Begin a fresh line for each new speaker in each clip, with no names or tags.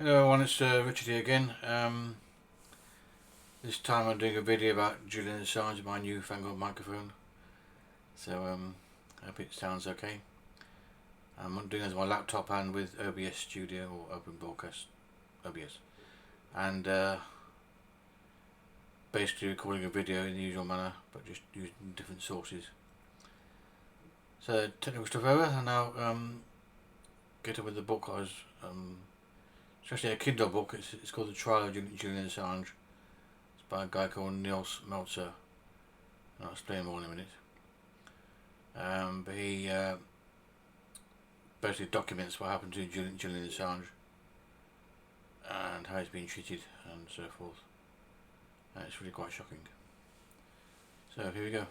Hello everyone, it's Richard here again. This time I'm doing a video about Julian Assange, my new fangled microphone. So I hope it sounds okay. I'm doing this on my laptop and with OBS Studio or Open Broadcast OBS. And basically recording a video in the usual manner, but just using different sources. So technical stuff over, and now get on with the book. It's actually a Kindle book. It's called The Trial of Julian Assange. It's by a guy called Nils Melzer. I'll explain more in a minute. But he basically documents what happened to Julian Assange and how he's been treated and so forth. And it's really quite shocking. So here we go.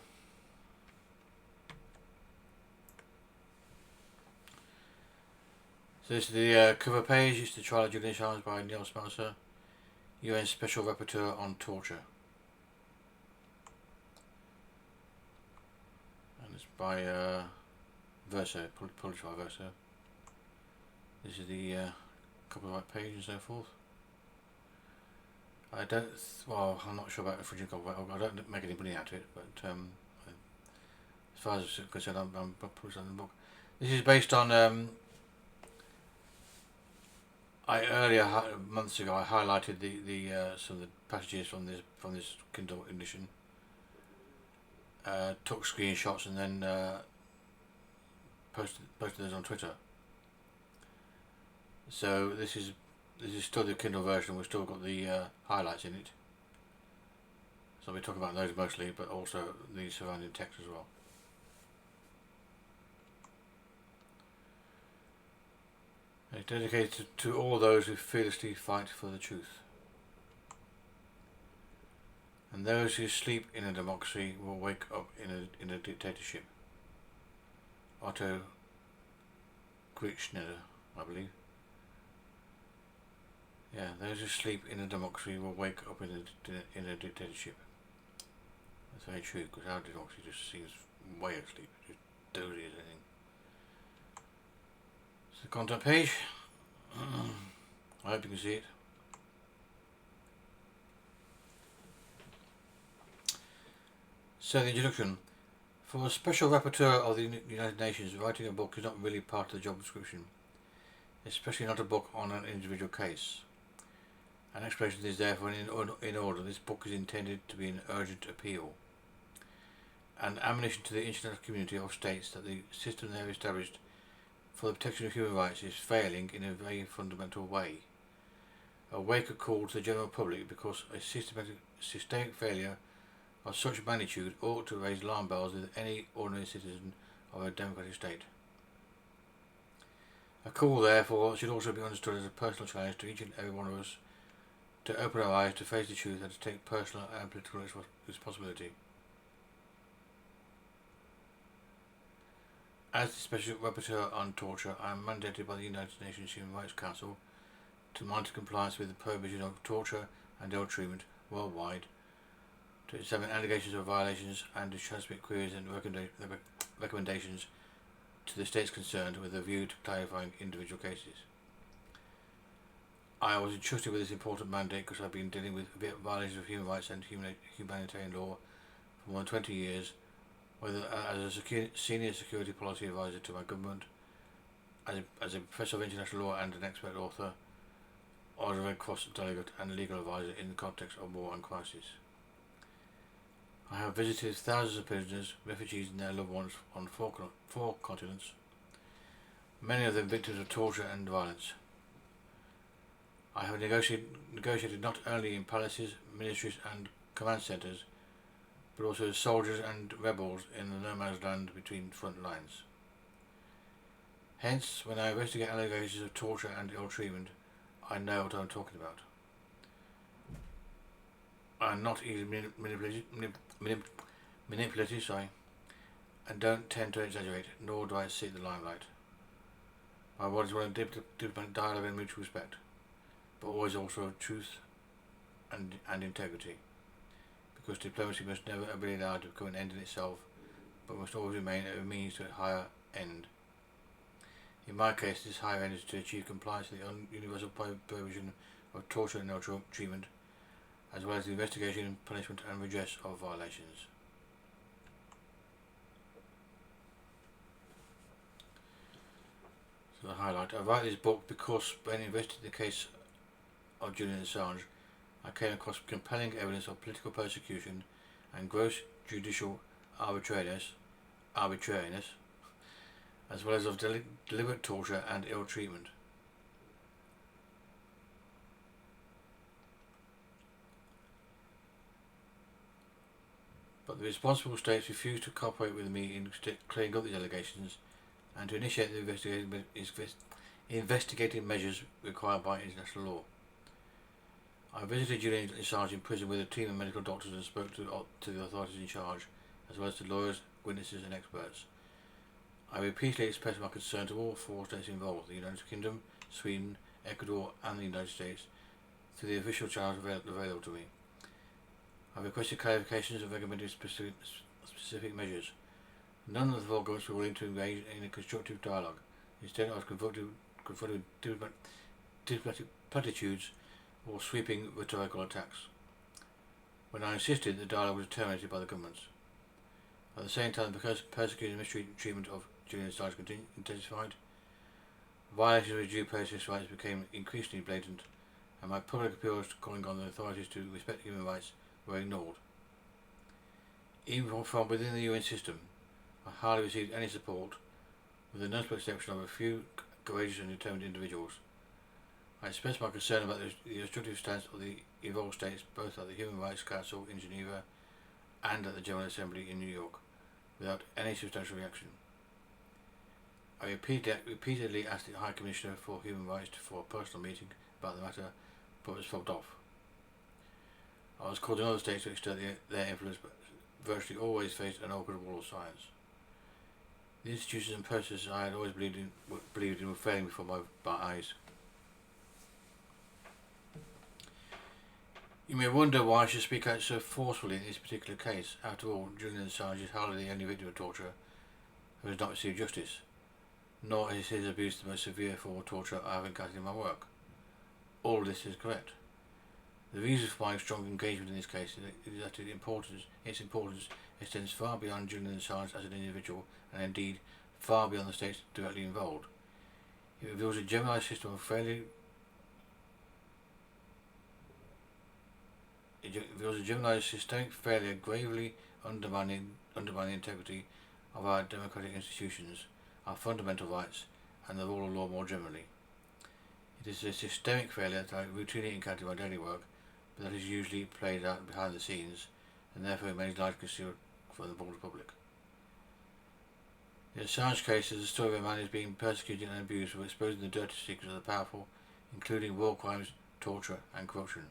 So this is the cover page. It's The Trial of Julian Assange by Nils Melzer, UN Special Rapporteur on Torture. And it's by Verso, published by Verso. This is the copyright page and so forth. I'm not sure about the infringing copyright. I don't make any money out of it, but as far as I'm concerned, I'm publishing the book. This is based on months ago I highlighted the some of the passages from this Kindle edition, took screenshots and then posted those on Twitter. So this is still the Kindle version. We've still got the highlights in it. So we're talking about those mostly, but also the surrounding text as well. It's dedicated to all those who fearlessly fight for the truth. And those who sleep in a democracy will wake up in a dictatorship. Otto Kriegschneider, I believe. Yeah, those who sleep in a democracy will wake up in a dictatorship. That's very true, because our democracy just seems way asleep, just dozy as anything. The content page. I hope you can see it. So the introduction. For a special rapporteur of the United Nations, writing a book is not really part of the job description, especially not a book on an individual case. An explanation is therefore in order. This book is intended to be an urgent appeal, an admonition to the international community of states that the system they have established for the protection of human rights is failing in a very fundamental way. A wake-up call to the general public, because a systemic failure of such magnitude ought to raise alarm bells with any ordinary citizen of a democratic state. A call, therefore, should also be understood as a personal challenge to each and every one of us to open our eyes, to face the truth, and to take personal and political responsibility. As the Special Rapporteur on Torture, I am mandated by the United Nations Human Rights Council to monitor compliance with the prohibition of torture and ill treatment worldwide, to examine allegations of violations, and to transmit queries and recommendations to the states concerned with a view to clarifying individual cases. I was entrusted with this important mandate because I've been dealing with violations of human rights and humanitarian law for more than 20 years, whether as a senior security policy advisor to my government, as a professor of international law and an expert author, or as a Red Cross delegate and legal advisor in the context of war and crisis. I have visited thousands of prisoners, refugees and their loved ones on four continents, many of them victims of torture and violence. I have negotiated not only in palaces, ministries and command centres, but also as soldiers and rebels in the no man's land between front lines. Hence, when I investigate allegations of torture and ill treatment, I know what I am talking about. I am not easily manipulated, and don't tend to exaggerate, nor do I seek the limelight. My word is one of diplomatic dialogue and mutual respect, but always also of truth and integrity, because diplomacy must never be allowed to become an end in itself, but must always remain a means to a higher end. In my case, this higher end is to achieve compliance with the universal prohibition of torture and ill treatment, as well as the investigation, punishment and redress of violations. So the highlight. I write this book because when investigating the case of Julian Assange, I came across compelling evidence of political persecution and gross judicial arbitrariness, as well as of deliberate torture and ill treatment. But the responsible states refused to cooperate with me in clearing up these allegations and to initiate the investigating measures required by international law. I visited Julian Assange in prison with a team of medical doctors and spoke to the authorities in charge, as well as to lawyers, witnesses and experts. I repeatedly expressed my concern to all four states involved, the United Kingdom, Sweden, Ecuador and the United States, through the official channels available to me. I requested clarifications and recommended specific measures. None of the four governments were willing to engage in a constructive dialogue. Instead, I was confronted with diplomatic platitudes or sweeping rhetorical attacks. When I insisted, the dialogue was terminated by the governments. At the same time, because persecution and mistreatment of Julian Assange intensified, violations of due process rights became increasingly blatant, and my public appeals calling on the authorities to respect human rights were ignored. Even from within the UN system, I hardly received any support, with the notable exception of a few courageous and determined individuals. I expressed my concern about the restrictive stance of the involved states, both at the Human Rights Council in Geneva and at the General Assembly in New York, without any substantial reaction. I repeatedly asked the High Commissioner for Human Rights for a personal meeting about the matter, but was fobbed off. I was called in other states to exert their influence, but virtually always faced an awkward wall of silence. The institutions and processes I had always believed in were failing before my eyes. You may wonder why I should speak out so forcefully in this particular case. After all, Julian Assange is hardly the only victim of torture who has not received justice, nor is his abuse the most severe form of torture I have encountered in my work. All this is correct. The reason for my strong engagement in this case is that its importance extends far beyond Julian Assange as an individual, and indeed far beyond the states directly involved. It reveals a generalised system of failure. It reveals a generalised systemic failure gravely undermining the integrity of our democratic institutions, our fundamental rights, and the rule of law more generally. It is a systemic failure that I routinely encounter in my daily work, but that is usually played out behind the scenes, and therefore remains largely concealed from the broader public. The Assange case is a story of a man who is being persecuted and abused for exposing the dirty secrets of the powerful, including war crimes, torture, and corruption.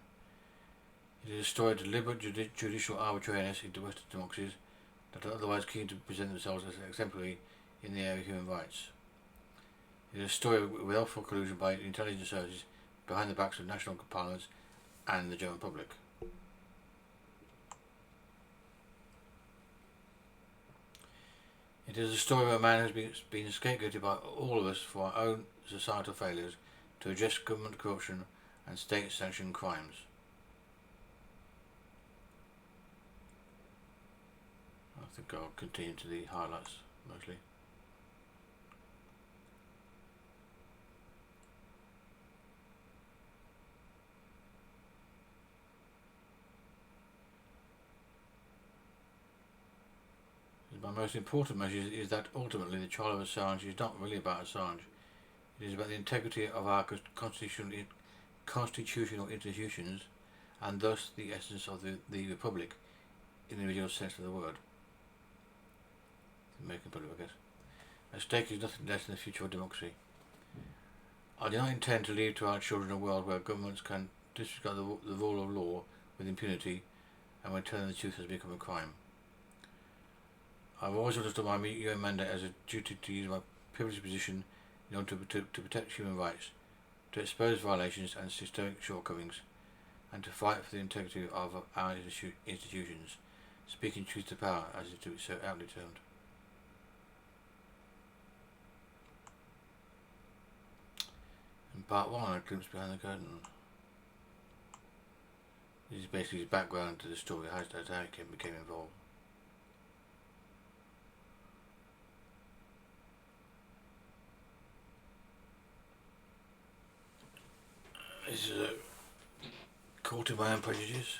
It is a story of deliberate judicial arbitrariness in Western democracies that are otherwise keen to present themselves as exemplary in the area of human rights. It is a story of willful collusion by intelligence services behind the backs of national parliaments and the general public. It is a story of a man who has been scapegoated by all of us for our own societal failures to address government corruption and state-sanctioned crimes. I think I'll continue to the highlights mostly. My most important message is that ultimately the trial of Assange is not really about Assange. It is about the integrity of our constitutional institutions, and thus the essence of the Republic in the original sense of the word. The American Republic, I guess. At stake is nothing less than the future of democracy. I do not intend to leave to our children a world where governments can disregard the rule of law with impunity, and when telling the truth has become a crime. I have always understood my UN mandate as a duty to use my privileged position in order to protect human rights, to expose violations and systemic shortcomings, and to fight for the integrity of our institutions, speaking truth to power, as it is so aptly termed. Part 1, a glimpse behind the curtain. This is basically his background to the story, how he became involved. This is a Caught in My Own Prejudice.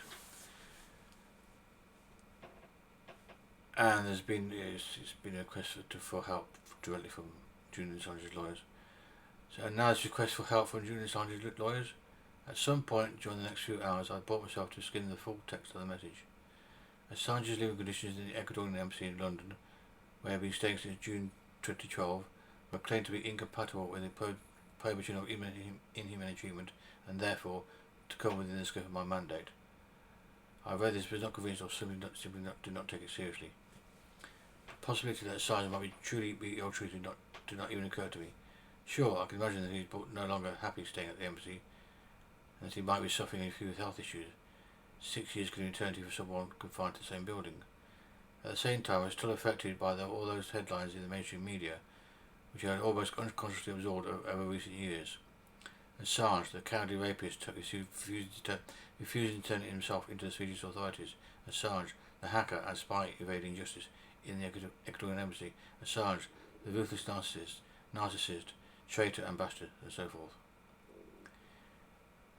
And it's been a request for help directly from Julian Assange's lawyers. So now this request for help from Julian Assange's lawyers. At some point during the next few hours, I brought myself to skim the full text of the message. Assange's living conditions in the Ecuadorian embassy in London, where he had been staying since June 2012, were claimed to be incompatible with the prohibition of inhumane treatment, and therefore to come within the scope of my mandate. I read this, was not convinced, or simply did not take it seriously. The possibility that Assange might truly be ill-treated did not even occur to me. Sure, I can imagine that he is no longer happy staying at the embassy, and that he might be suffering a few health issues. 6 years can be an eternity for someone confined to the same building. At the same time, I was still affected by all those headlines in the mainstream media, which I had almost unconsciously absorbed over recent years. Assange, the cowardly rapist, refused to turn himself into the Swedish authorities. Assange, the hacker and spy evading justice in the Ecuadorian embassy. Assange, the ruthless narcissist, traitor and bastard, and so forth.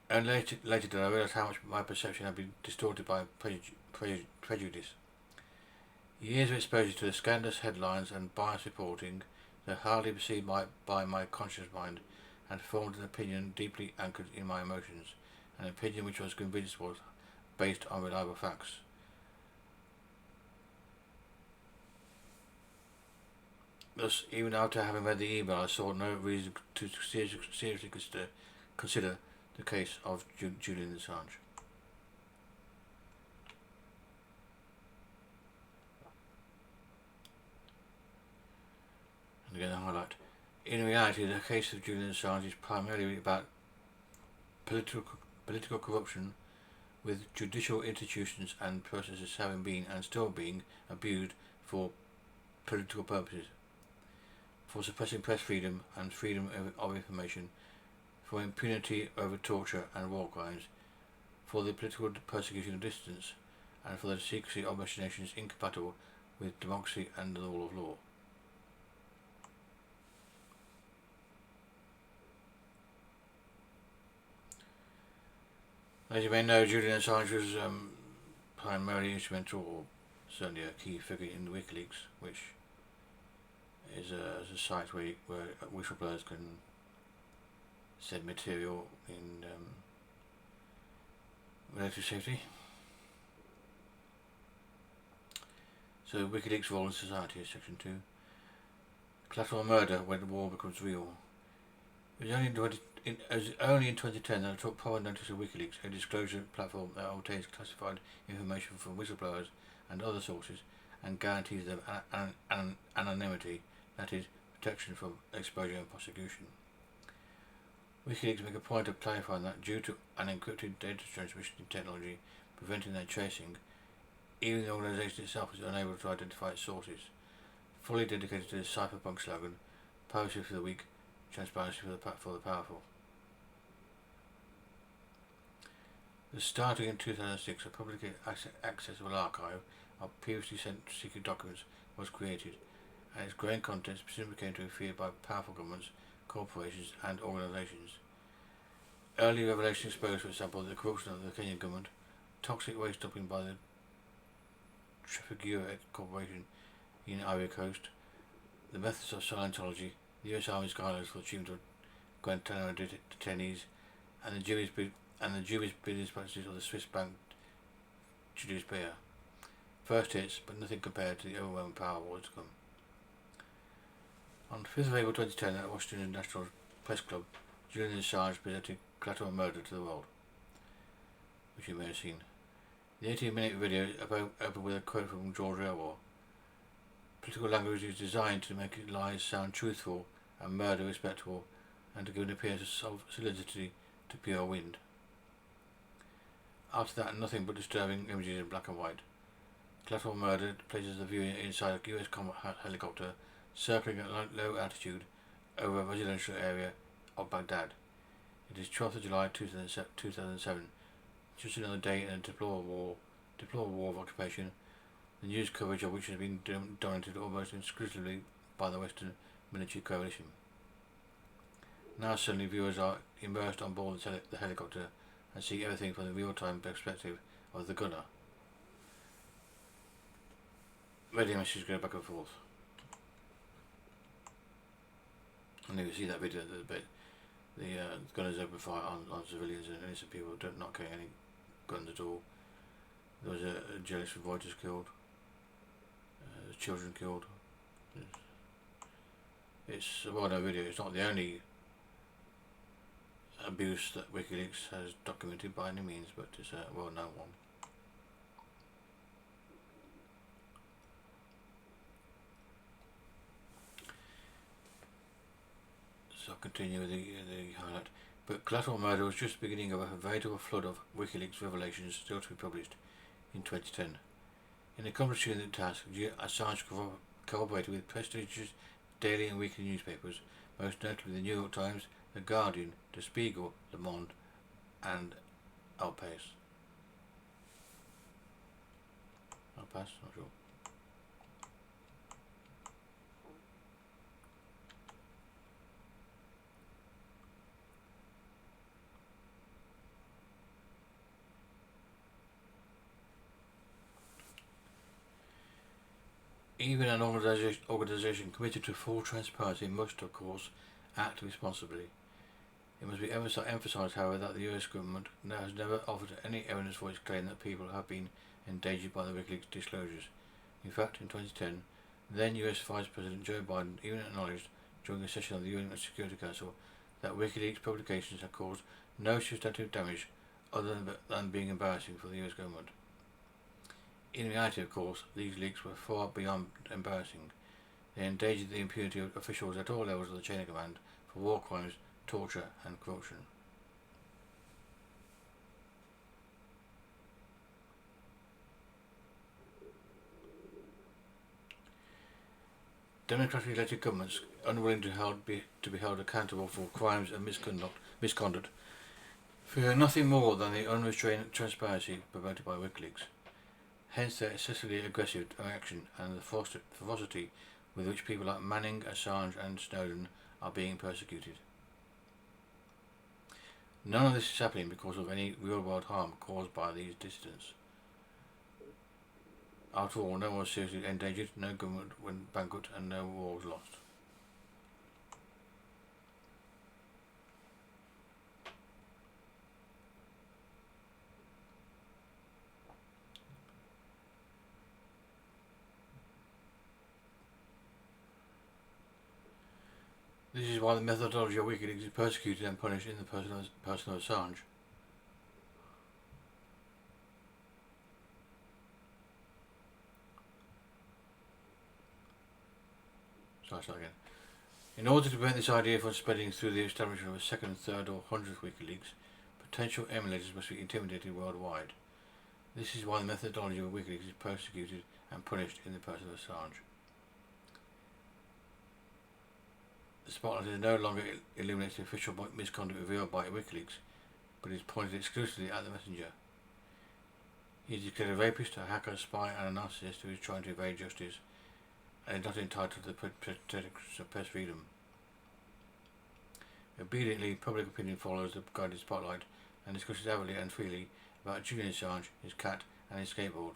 And later did I realise how much my perception had been distorted by prejudice. Years of exposure to the scandalous headlines and biased reporting, though hardly perceived by my conscious mind, had formed an opinion deeply anchored in my emotions, an opinion which I was convinced was based on reliable facts. Thus, even after having read the email, I saw no reason to seriously consider the case of Julian Assange. And again, the highlight. In reality, the case of Julian Assange is primarily about political corruption, with judicial institutions and processes having been and still being abused for political purposes, for suppressing press freedom and freedom of information, for impunity over torture and war crimes, for the political persecution of dissidents, and for the secrecy of machinations incompatible with democracy and the rule of law. As you may know, Julian Assange was primarily instrumental, or certainly a key figure in WikiLeaks, which is a site where whistleblowers can send material in relative safety. So WikiLeaks' role in society is section 2. Collateral murder when the war becomes real. It was only in 2010 that I took proper notice of WikiLeaks, a disclosure platform that obtains classified information from whistleblowers and other sources and guarantees them anonymity, that is, protection from exposure and prosecution. WikiLeaks make a point of clarifying that due to an encrypted data transmission technology preventing their tracing, even the organisation itself is unable to identify its sources. Fully dedicated to the cypherpunk slogan, privacy for the weak, transparency for the powerful. Starting in 2006, a publicly accessible archive of previously sent secret documents was created, and its growing contents soon became to be feared by powerful governments, corporations and organisations. Early revelations exposed, for example, the corruption of the Kenyan government, toxic waste dumping by the Trafigura Corporation in Ivory Coast, the methods of Scientology, the US Army's guidelines for the treatment of Guantanamo detainees, and the dubious business practices of the Swiss bank Julius Baer. First hits, but nothing compared to the overwhelming power of wars to come. On 5th of April 2010 at Washington National Press Club, Julian Assange presented Collateral Murder to the world, which you may have seen. The 18-minute video opened with a quote from George Orwell. Political language is designed to make lies sound truthful and murder respectable, and to give an appearance of solidity to pure wind. After that, nothing but disturbing images in black and white. Collateral Murder places the viewer inside a US combat helicopter circling at low altitude over a residential area of Baghdad. It is 12th of July 2007, just another day in a deplorable war of occupation, the news coverage of which has been dominated almost exclusively by the Western military coalition. Now suddenly viewers are immersed on board the helicopter and see everything from the real-time perspective of the gunner. Radio messages go back and forth. And you can see that video a bit. The gunners open fire on civilians and innocent people not carrying any guns at all. There was a journalist from Reuters killed. Children killed. It's a well-known video. It's not the only abuse that WikiLeaks has documented by any means, but it's a well-known one. So I'll continue with the highlight. But collateral murder was just the beginning of a veritable flood of WikiLeaks revelations still to be published in 2010. In accomplishing the task, Assange cooperated with prestigious daily and weekly newspapers, most notably the New York Times, The Guardian, Der Spiegel, Le Monde, and El País. El País, not sure. Even an organisation committed to full transparency must, of course, act responsibly. It must be emphasised, however, that the US government has never offered any evidence for its claim that people have been endangered by the WikiLeaks disclosures. In fact, in 2010, then US Vice President Joe Biden even acknowledged during a session of the UN Security Council that WikiLeaks publications had caused no substantive damage other than being embarrassing for the US government. In reality, of course, these leaks were far beyond embarrassing. They endangered the impunity of officials at all levels of the chain of command for war crimes, torture and corruption. Democratically elected governments, unwilling to be held accountable for crimes and misconduct, fear nothing more than the unrestrained transparency promoted by WikiLeaks. Hence their excessively aggressive reaction and the ferocity with which people like Manning, Assange and Snowden are being persecuted. None of this is happening because of any real-world harm caused by these dissidents. After all, no one was seriously endangered, no government went bankrupt and no war was lost. This is why the methodology of WikiLeaks is persecuted and punished in the person of Assange. Sorry, start again. In order to prevent this idea from spreading through the establishment of a second, third or 100th WikiLeaks, potential emulators must be intimidated worldwide. This is why the methodology of WikiLeaks is persecuted and punished in the person of Assange. The spotlight is no longer illuminates the official misconduct revealed by WikiLeaks, but is pointed exclusively at the messenger. He is declared a rapist, a hacker, a spy and a narcissist who is trying to evade justice and is not entitled to the protection of press freedom. Obediently, public opinion follows the guided spotlight and discusses avidly and freely about Julian Assange, his cat and his skateboard.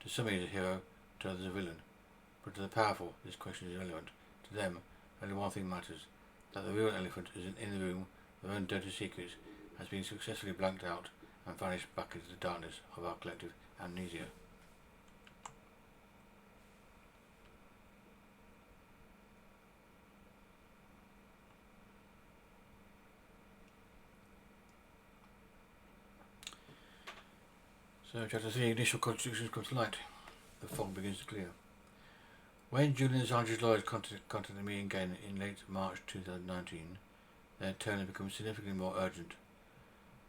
To some he is a hero, to others a villain, but to the powerful this question is irrelevant. To them, only one thing matters, that the real elephant is in the room, their own dirty secrets, has been successfully blanked out and vanished back into the darkness of our collective amnesia. So, Chapter 3, initial contradictions come to light. The fog begins to clear. When Julian Assange's lawyers contacted me again in late March 2019, their tone had become significantly more urgent.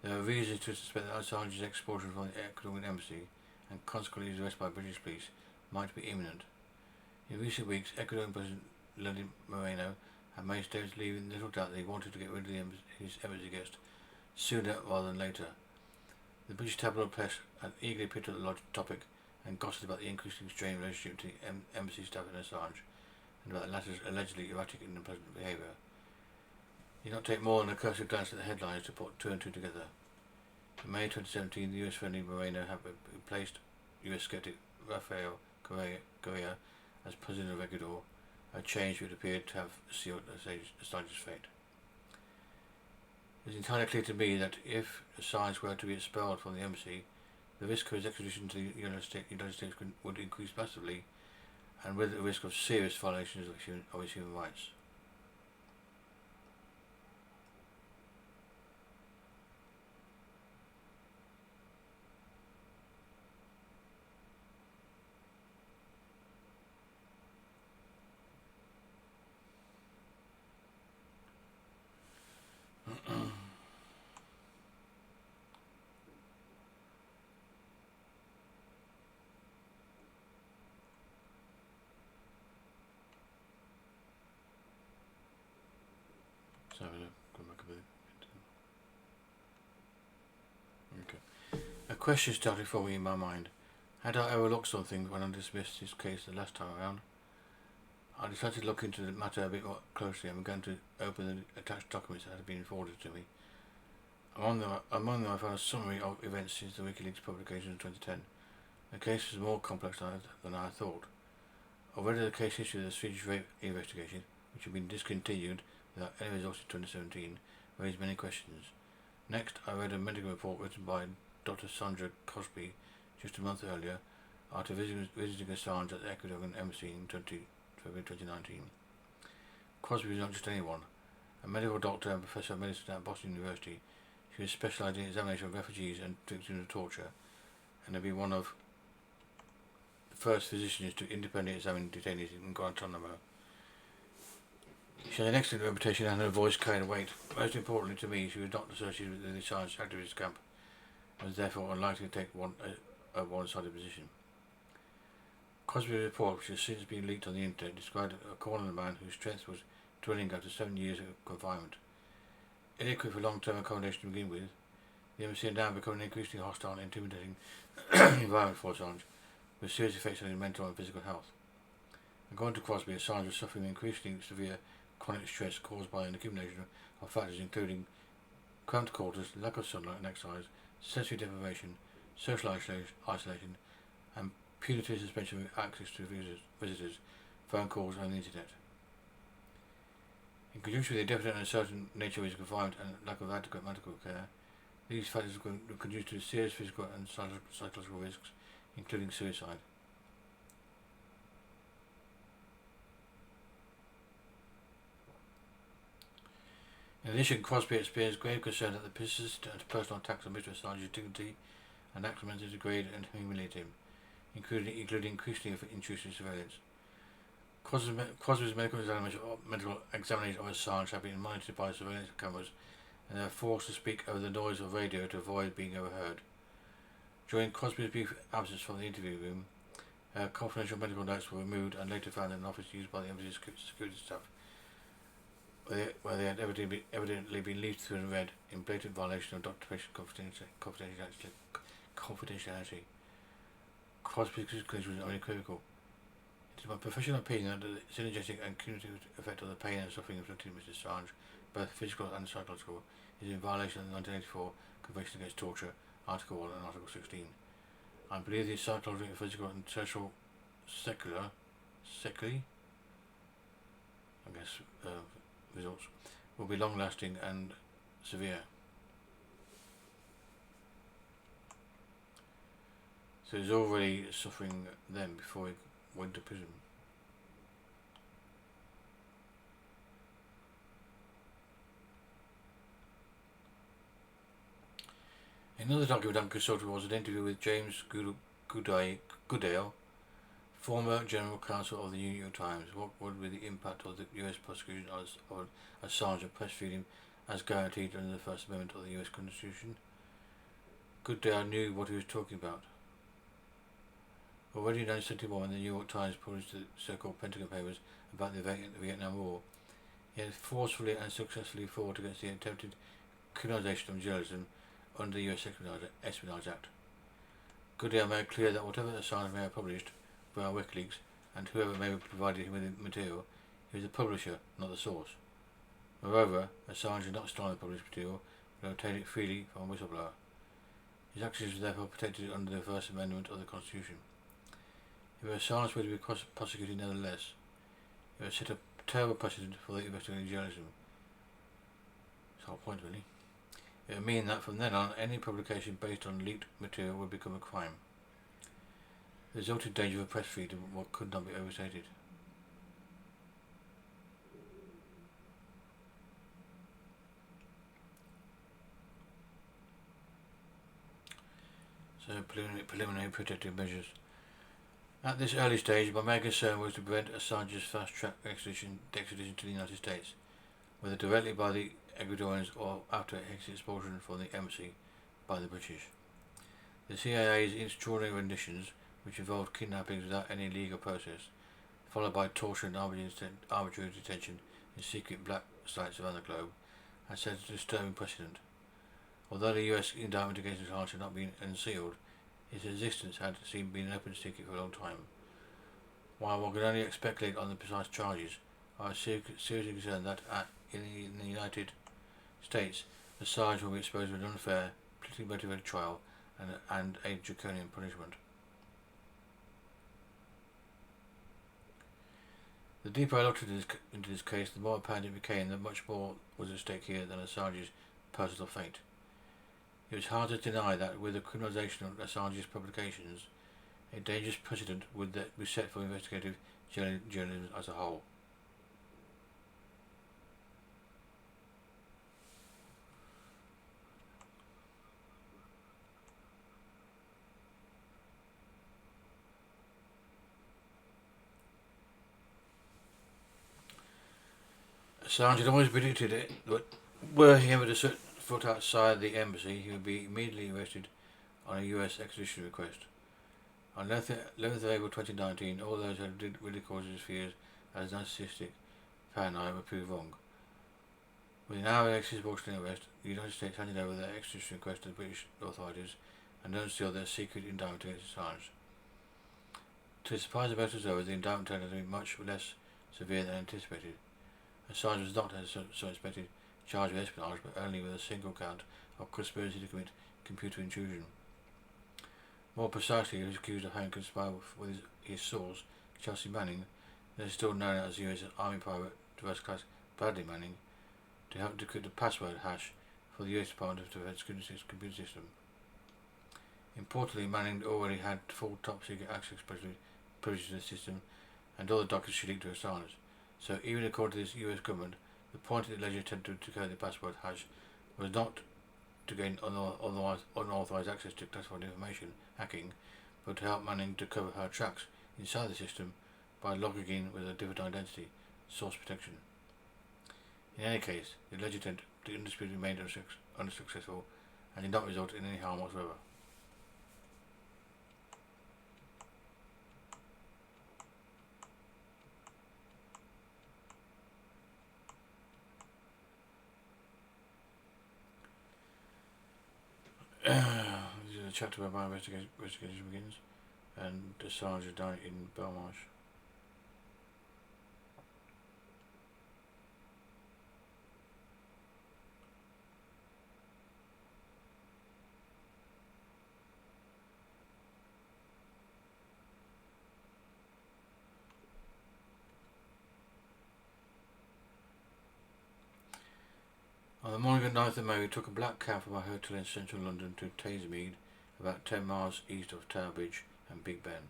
There were reasons to suspect that Assange's expulsion from the Ecuadorian embassy and consequently his arrest by British police might be imminent. In recent weeks, Ecuadorian President Lenin Moreno and many states leaving little doubt that he wanted to get rid of his embassy guest sooner rather than later. The British tabloid press had eagerly picked up the topic and gossiped about the increasing strained relationship between embassy staff and Assange, and about the latter's allegedly erratic and unpleasant behaviour. It did not take more than a cursory glance at the headlines to put two and two together. In May 2017, the US-friendly Moreno had replaced US skeptic Rafael Correa as president of Ecuador, a change which appeared to have sealed Assange's fate. It is entirely clear to me that if Assange were to be expelled from the embassy, the risk of his extradition to the United States would increase massively, and with the risk of serious violations of his human rights. So go back a bit. Okay. A question started forming in my mind. Had I overlooked something when I dismissed his case the last time around? I decided to look into the matter a bit more closely and began to open the attached documents that had been forwarded to me. Among them I found a summary of events since the WikiLeaks publication in 2010. The case was more complex than I thought. Already the case history of the Swedish rape investigation, which had been discontinued without any results in 2017, raised many questions. Next, I read a medical report written by Dr. Sandra Cosby just a month earlier, after visiting Assange at the Ecuadorian embassy in February 2019. Cosby was not just anyone. A medical doctor and professor of medicine at Boston University, she was specialised in examination of refugees and victims of torture, and had been one of the first physicians to independently examine detainees in Guantanamo. She had an excellent reputation and her voice carried weight. Most importantly to me, she was not associated with the Assange activist camp, and was therefore unlikely to take a one-sided position. Cosby's report, which has since been leaked on the internet, described a corner man whose strength was dwindling after 7 years of confinement. Inadequate for long-term accommodation to begin with, the embassy had now become an increasingly hostile and intimidating environment for Assange, with serious effects on his mental and physical health. According to Cosby, Assange was suffering increasingly severe chronic stress caused by an accumulation of factors including cramped quarters, lack of sunlight and exercise, sensory deprivation, social isolation, and punitive suspension of access to visitors, phone calls and the internet. In conjunction with the definite and uncertain nature of his confinement and lack of adequate medical care, these factors contribute to serious physical and psychological risks, including suicide. In addition, Crosby experienced grave concern that the persistent and personal attacks on Mr. Assange's dignity and acts meant to degrade and humiliate him, including increasingly intrusive surveillance. Crosby's medical examination of Assange have been monitored by surveillance cameras, and they are forced to speak over the noise of radio to avoid being overheard. During Crosby's brief absence from the interview room, confidential medical notes were removed and later found in an office used by the embassy's security staff, where they had evidently been leafed through and read in blatant violation of doctor-patient confidentiality. Crosby's conclusion was unequivocal. It is my professional opinion that the synergetic and cumulative effect of the pain and suffering inflicted on Mr. Assange, both physical and psychological, is in violation of the 1984 Convention Against Torture, Article 1 and Article 16. I believe these psychological, physical and social results will be long-lasting and severe. So he's already suffering them before he went to prison. Another document I consulted was an interview with James Goodale, former General Counsel of the New York Times. What would be the impact of the US prosecution of Assange and press freedom as guaranteed under the First Amendment of the US Constitution? Goodale knew what he was talking about. Already in 1971, when the New York Times published the so-called Pentagon Papers about the Vietnam War, He has forcefully and successfully fought against the attempted criminalisation of journalism under the US Espionage Act. Goodyear made clear that whatever Assange may have published via WikiLeaks and whoever may have provided him with the material, he was the publisher, not the source. Moreover, Assange did not stolen the published material, but obtained it freely from a whistleblower. His actions were therefore protected under the First Amendment of the Constitution. If Assange were to be prosecuted nevertheless, it would set a terrible precedent for the investigating journalism. That's the whole point, really. It would mean that from then on, any publication based on leaked material would become a crime. The resulting danger of press freedom could not be overstated. So, preliminary protective measures. At this early stage, my main concern was to prevent Assange's fast-track extradition to the United States, whether directly by the Ecuadorians or after his expulsion from the embassy by the British. The CIA's extraordinary renditions, which involved kidnappings without any legal process, followed by torture and arbitrary detention in secret black sites around the globe, had set a disturbing precedent. Although the US indictment against Assange had not been unsealed, his existence had been an open secret for a long time. While one could only speculate on the precise charges, I was seriously concerned that in the United States, Assange will be exposed to an unfair, politically motivated trial and a draconian punishment. The deeper I looked into this case, the more apparent it became that much more was at stake here than Assange's personal fate. It was hard to deny that with the criminalisation of Assange's publications, a dangerous precedent would be set for investigative journalism as a whole. Assange had always predicted it, but were he ever to set foot outside the embassy, he would be immediately arrested on a US extradition request. On 11th of April 2019, all those who had really caused his fears as narcissistic paranoia were proved wrong. Within an hour of his expulsion and arrest, the United States handed over their extradition request to the British authorities and unsealed their secret indictment against Assange. To the surprise of most observers, the indictment turned out to be much less severe than anticipated. Assange was not, as some expected, charged with espionage, but only with a single count of conspiracy to commit computer intrusion. More precisely, he was accused of having conspired with his source, Chelsea Manning, that is still known as US Army Private First Class Bradley Manning, to help decrypt the password hash for the US Department of Defense computer system. Importantly, Manning already had full top-secret access privileges to the system, and all the documents she leaked to Assange. So, even according to the US government, the point of the alleged attempt to decode the password hash was not to gain unauthorized access to classified information, hacking, but to help Manning to cover her tracks inside the system by logging in with a different identity, source protection. In any case, the alleged attempt undisputedly remained unsuccessful and did not result in any harm whatsoever. This is a chapter where my investigation begins, and Assange died in Belmarsh. On the morning of 9th of May, we took a black cab from our hotel in central London to Tasemead, about 10 miles east of Tower Bridge and Big Ben.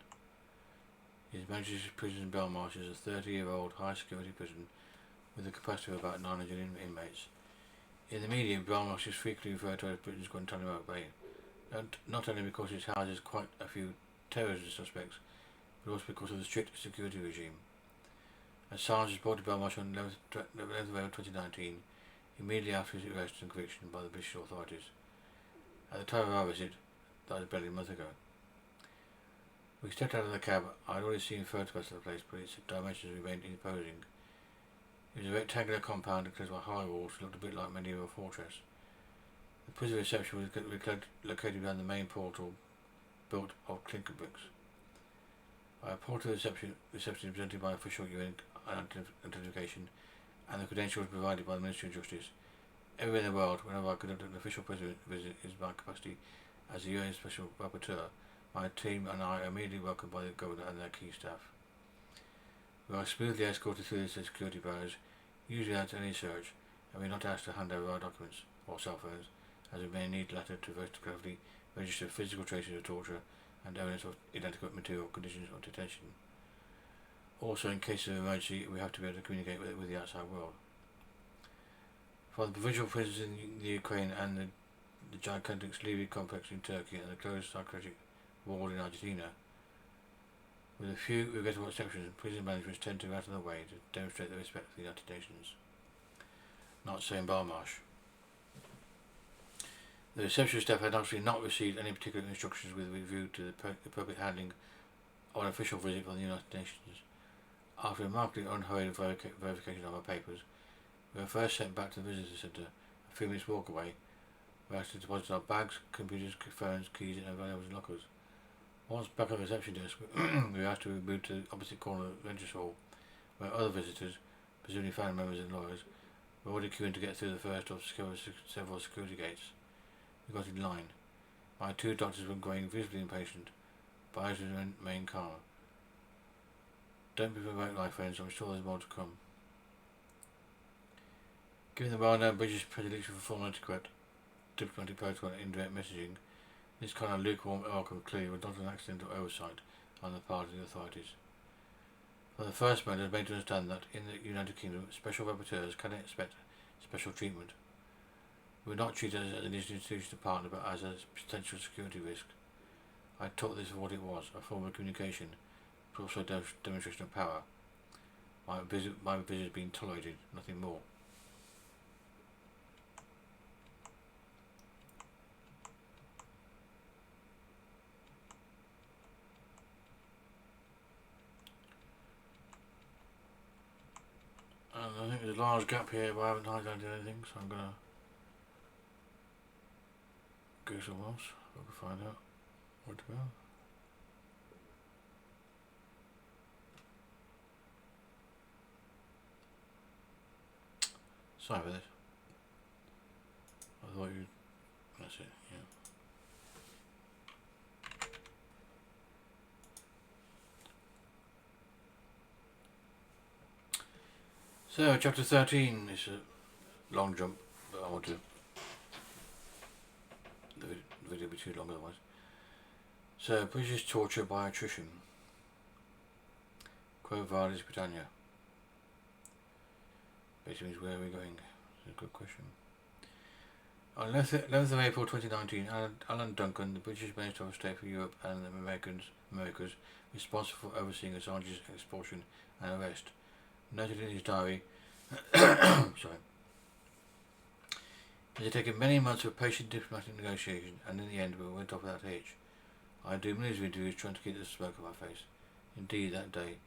His Majesty's Prison in Belmarsh is a 30-year-old high-security prison with a capacity of about 900 inmates. In the media, Belmarsh is frequently referred to as Britain's Guantanamo Bay, not only because it houses quite a few terrorism suspects, but also because of the strict security regime. Assange was brought to Belmarsh on 11th of April 2019, immediately after his arrest and conviction by the British authorities. At the time of our visit, that was barely a month ago. We stepped out of the cab. I had already seen photographs of the place, but its dimensions remained imposing. It was a rectangular compound enclosed by high walls that looked a bit like a medieval fortress. The prison reception was located behind the main portal, built of clinker bricks. A portal reception presented by official UN identification, and the credentials provided by the Ministry of Justice. Everywhere in the world, whenever I conduct an official prison visit in my capacity as the UN Special Rapporteur, my team and I are immediately welcomed by the Governor and their key staff. We are smoothly escorted through the security barriers, usually without any search, and we are not asked to hand over our documents or cell phones, as we may need later to photography register physical traces of torture and evidence of inadequate material conditions of detention. Also, in case of emergency, we have to be able to communicate with the outside world. For the provincial prisons in the Ukraine and the gigantic Slivi complex in Turkey and the closed psychiatric ward in Argentina, with a few regrettable exceptions, prison managements tend to go out of their way to demonstrate their respect for the United Nations. Not so in Belmarsh. The reception staff had actually not received any particular instructions with review to the appropriate handling of an official visit from the United Nations. After a remarkably unhurried verification of our papers, we were first sent back to the visitor centre, a few minutes walk away, where we had to deposit our bags, computers, phones, keys and valuables in lockers. Once back at the reception desk, we were asked to be moved to the opposite corner of the register hall, where other visitors, presumably family members and lawyers, were already queuing to get through the first of several security gates. We got in line. My two doctors were growing visibly impatient, but I remained calm. Don't be provoked, my friends, I'm sure there's more to come. Given the well-known British predilection for formal etiquette, diplomatic protocol and indirect messaging, this kind of lukewarm welcome clearly was not an accidental oversight on the part of the authorities. From the first moment, I was made to understand that in the United Kingdom, special rapporteurs cannot expect special treatment. We were not treated as an institutional partner, but as a potential security risk. I took this for what it was, a form of communication, but also a demonstration of power. My visit being tolerated, nothing more. And I think there's a large gap here where I haven't highlighted anything, so I'm going to go somewhere else. I can find out where to go. Sorry for this. I thought you'd... That's it, yeah. So, chapter 13 is a long jump, but I want to... The video will be too long otherwise. So, British torture by attrition. Quo Vadis Britannia. Basically means where are we going? It's a good question. On 11th of April 2019, Alan Duncan, the British Minister of State for Europe and the Americas, responsible for overseeing Assange's expulsion and arrest, noted in his diary, sorry, it had taken many months of patient diplomatic negotiation, and in the end we went off without a hitch. I had millions of interviews trying to keep the smoke off my face. Indeed, that day,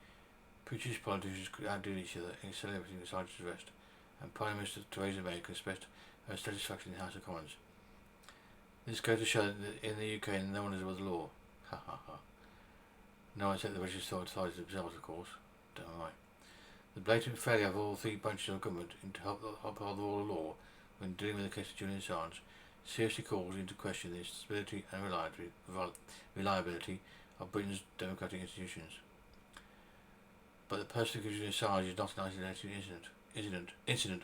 British politicians could outdo each other in celebrating Assange's arrest, and Prime Minister Theresa May expressed her satisfaction in the House of Commons. This goes to show that in the UK no one is above the law. Ha ha ha. No one except the British authorities themselves, of course. Damn right. The blatant failure of all three branches of government to uphold the rule of law when dealing with the case of Julian Assange seriously calls into question the stability and reliability of Britain's democratic institutions. But the persecution of Assange is not an isolated incident.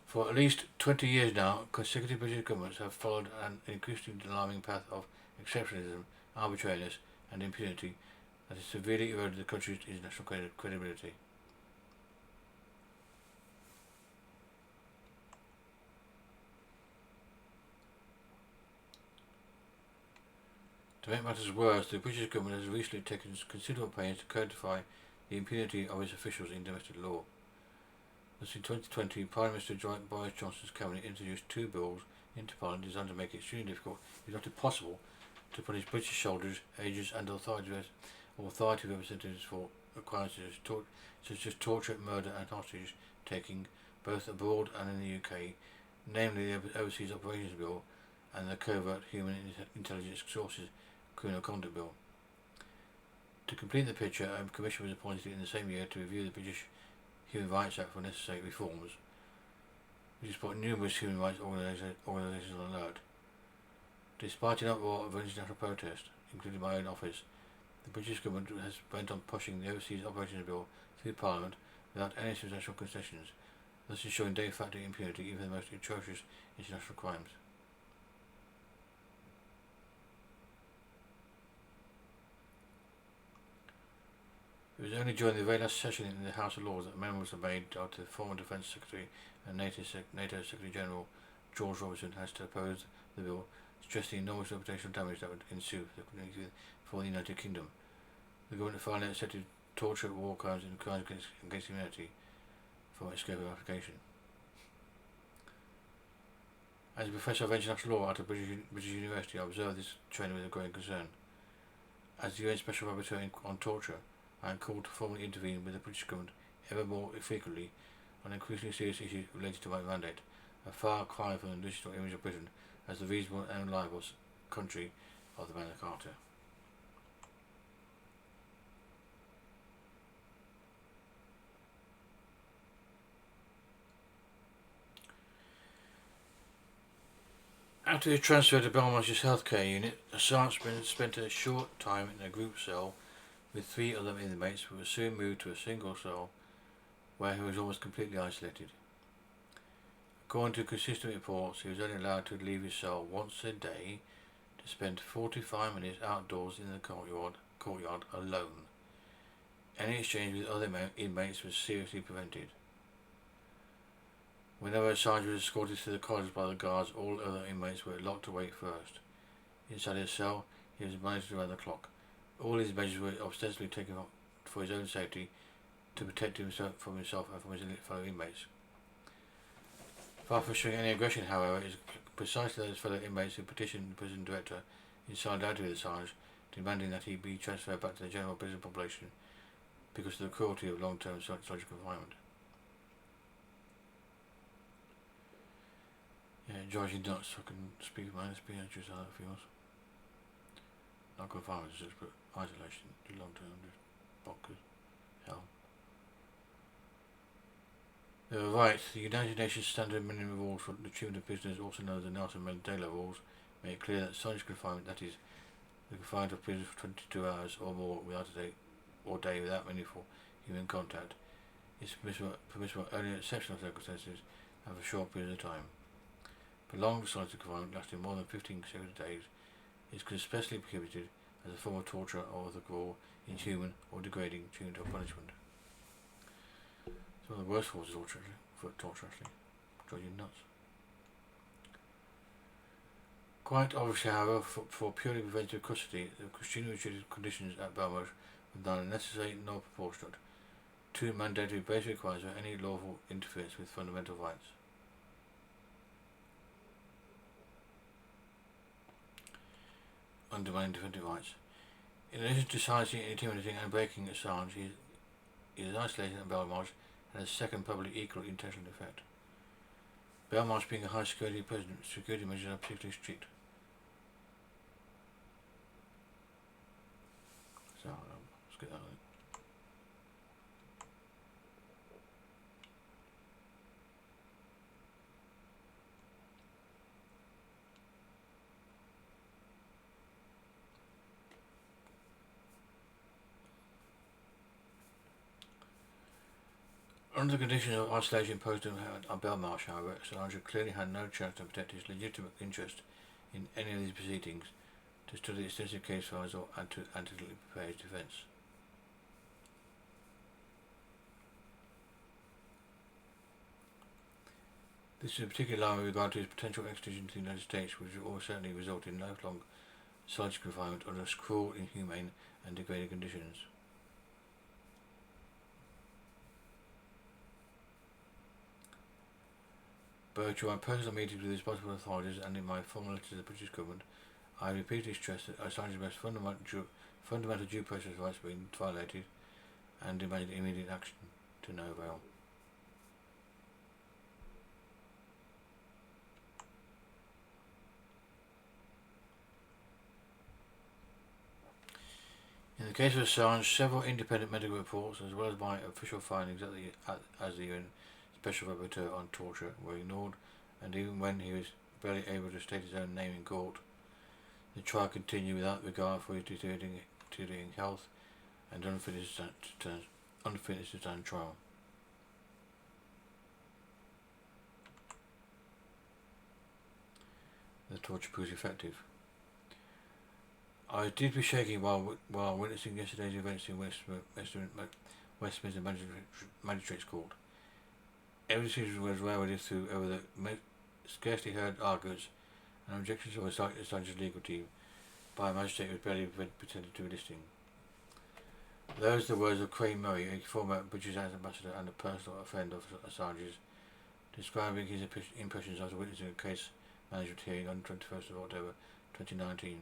For at least 20 years now, consecutive British governments have followed an increasingly alarming path of exceptionalism, arbitrariness and impunity that has severely eroded the country's international credibility. To make matters worse, the British government has recently taken considerable pains to codify the impunity of its officials in domestic law. Thus in 2020, Prime Minister Boris Johnson's cabinet introduced two bills into Parliament designed to make it extremely difficult, if not impossible, to punish British soldiers, agents and authority representatives for crimes such as torture, murder and hostage taking both abroad and in the UK, namely the Overseas Operations Bill and the Covert Human Intelligence Sources Criminal Conduct Bill. To complete the picture, a commission was appointed in the same year to review the British Human Rights Act for necessary reforms, which has put numerous human rights organisations on alert. Despite an uproar of international protest, including my own office, the British government has went on pushing the Overseas Operations Bill through Parliament without any substantial concessions, thus ensuring de facto impunity even for the most atrocious international crimes. It was only during the very last session in the House of Lords that amendments were made after the former Defence Secretary and NATO Secretary General George Robertson has to oppose the bill, stressing the enormous reputational damage that would ensue for the United Kingdom. The government finally accepted torture, war crimes and crimes against humanity for its scope of application. As a professor of international law at a British university, I observed this trend with a growing concern. As the UN Special Rapporteur on torture, I am called to formally intervene with the British government ever more frequently on increasingly serious issues related to my mandate, a far cry from the traditional image of Britain as the reasonable and reliable country of the Magna Carta. After his transfer to Belmarsh's healthcare unit, Assange spent a short time in a group cell with 3 other inmates, but was soon moved to a single cell where he was almost completely isolated. According to consistent reports, he was only allowed to leave his cell once a day to spend 45 minutes outdoors in the courtyard alone. Any exchange with other inmates was seriously prevented. Whenever Assange was escorted to the corridors by the guards, all other inmates were locked away first. Inside his cell, he was monitored around the clock. All these measures were ostensibly taken for his own safety, to protect himself from himself and from his fellow inmates. Far from showing any aggression, however, it is precisely those fellow inmates who petitioned the prison director in solidarity with Assange, demanding that he be transferred back to the general prison population because of the cruelty of long-term solitary confinement. Yeah, it drives you nuts. I can speak of my own experiences how that feels. Not confinement, just but isolation, too long term, just bonkers, hell. They were right. The United Nations Standard Minimum Rules for the Treatment of Prisoners, also known as the Nelson Mandela Rules, make it clear that such confinement, that is, the confinement of prisoners for 22 hours or more without a day without meaningful human contact, is permissible only in exceptional circumstances and for short periods of time. Prolonged solitary confinement lasting more than 15 consecutive days is especially prohibited as a form of torture or other cruel, inhuman or degrading treatment or punishment. It's one of the worst forms of torture actually. Drives you nuts. Quite obviously, however, for purely preventive custody, the extremely restricted conditions at Belmarsh were neither necessary nor proportionate. 2 mandatory basic requirements for any lawful interference with fundamental rights. Undermining defendant rights. In addition to silencing, intimidating and breaking Assange, his isolation at Belmarsh had a second, probably equal intentional effect. Belmarsh being a high security prison, security measures are particularly strict. So, let's get that on. Under the conditions of isolation imposed on Belmarsh, however, Assange clearly had no chance to protect his legitimate interest in any of these proceedings, to study extensive case files or and to prepare his defence. This is in particular with regard to his potential extradition to the United States, which would almost certainly result in lifelong solitary confinement under cruel, inhumane and degrading conditions. Both through my personal meetings with responsible authorities and in my formal letter to the British government, I have repeatedly stressed that Assange's most fundamental due process rights were being violated and demanded immediate action, to no avail. the case of Assange, several independent medical reports, as well as my official findings as the UN Special Rapporteur on Torture, were ignored, and even when he was barely able to state his own name in court, the trial continued without regard for his deteriorating health and unfitness to stand trial. The torture proves effective. I was deeply shaking while witnessing yesterday's events in Westminster Magistrates Court. Everything was rarely through over the scarcely heard arguments and objections of Assange's legal team by a magistrate who was barely pretended to be listening. Those are the words of Craig Murray, a former British ambassador and a personal friend of Assange's, describing his impressions after witnessing a case management hearing on 21st of October 2019.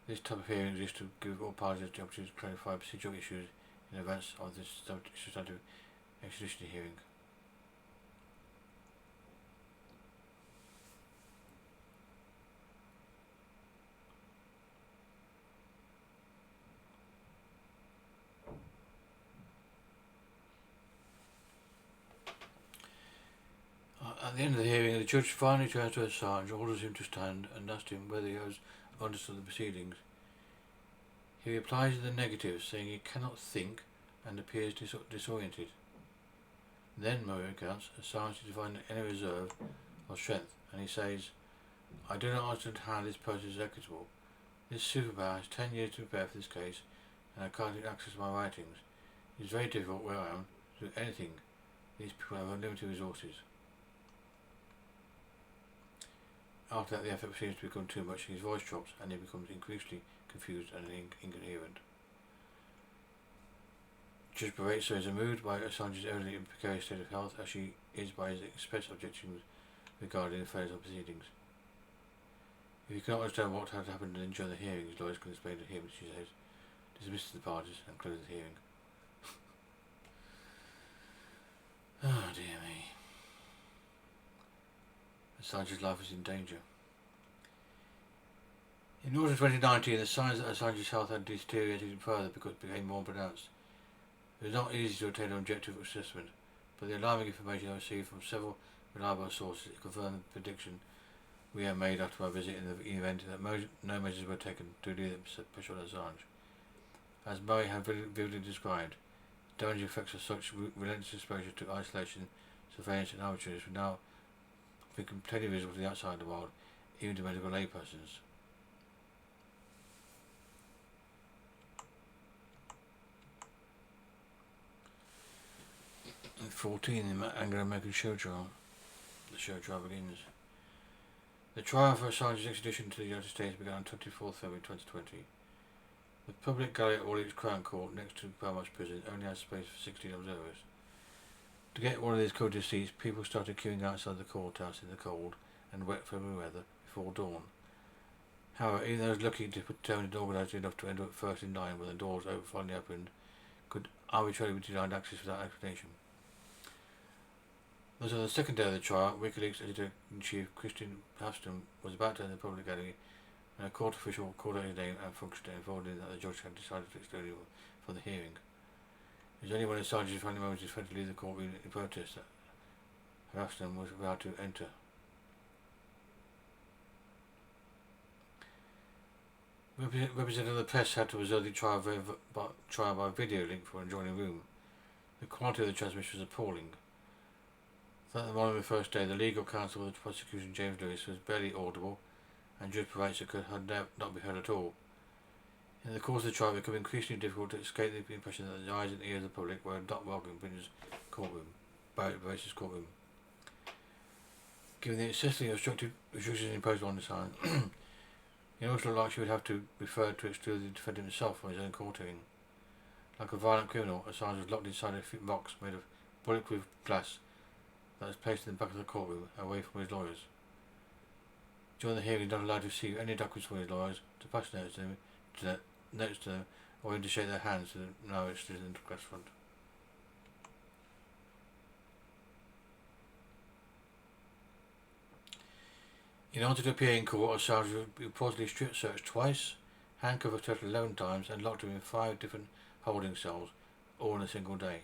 This type of hearing exists to give all parties the opportunity to clarify procedural issues in advance of the substantive extradition hearing. At the end of the hearing, the judge finally turns to Assange, orders him to stand, and asks him whether he has understood the proceedings. He replies in the negative, saying he cannot think and appears disoriented. Then, Murray recounts, Assange is finding any reserve or strength, and he says, "I do not understand how this process is equitable. This superpower has 10 years to prepare for this case, and I can't access my writings. It is very difficult where I am to do anything. These people have unlimited resources." After that, the effort seems to become too much, his voice drops, and he becomes increasingly confused and incoherent. Judge Barretso is moved by Assange's evidently precarious state of health, as she is by his express objections regarding the fairness of proceedings. If you cannot understand what had happened during the hearing, his lawyers can explain to him, she says, dismisses the parties and closes the hearing. Oh dear me. Assange's life is in danger. In August 2019, the signs that Assange's health had deteriorated further became more pronounced. It was not easy to obtain an objective assessment, but the alarming information I received from several reliable sources confirmed the prediction we had made after my visit in the event that no measures were taken to relieve the pressure on Assange. As Murray had vividly described, the damaging effects of such relentless exposure to isolation, surveillance and arbitrariness would now become clearly visible to the outside world, even to medical laypersons. At 14, the Anglo-American show trial. The show trial begins. The trial for Assange's extradition to the United States began on 24th February 2020. The public gallery at Orleans Crown Court next to Belmarsh prison only has space for 16 observers. To get one of these coveted seats, people started queuing outside the courthouse in the cold and wet February weather before dawn. However, even those lucky to be determined and organised enough to end up first in line when the doors finally opened could arbitrarily be denied access without explanation. Thus, on the second day of the trial, WikiLeaks editor-in-chief Christian Hafston was about to enter the public gallery when a court official called out his name and function and informed him that the judge had decided to exclude him from the hearing. It was only when Assange's final moments was to leave the courtroom in protest that Hafston was about to enter. Representatives of the press had to observe the trial by video link from an adjoining room. The quality of the transmission was appalling. That the morning of the first day, the legal counsel of the prosecution, James Lewis, was barely audible, and Judge Barretso had not be heard at all. In the course of the trial, it became increasingly difficult to escape the impression that the eyes and ears of the public were not welcome in Barretso's courtroom. Given the excessively obstructive restrictions imposed on Assange, it also looked like she would have to be referred to exclude the defendant himself from his own court hearing. Like a violent criminal, Assange was locked inside a box made of bulletproof glass that was placed in the back of the courtroom, away from his lawyers. During the hearing, he was not allowed to receive any documents from his lawyers, to pass notes to them, or even to shake their hands to the narrow stood in the glass front. In order to appear in court, Assange was reportedly strip searched twice, handcuffed a total of 11 times and locked him in 5 different holding cells, all in a single day.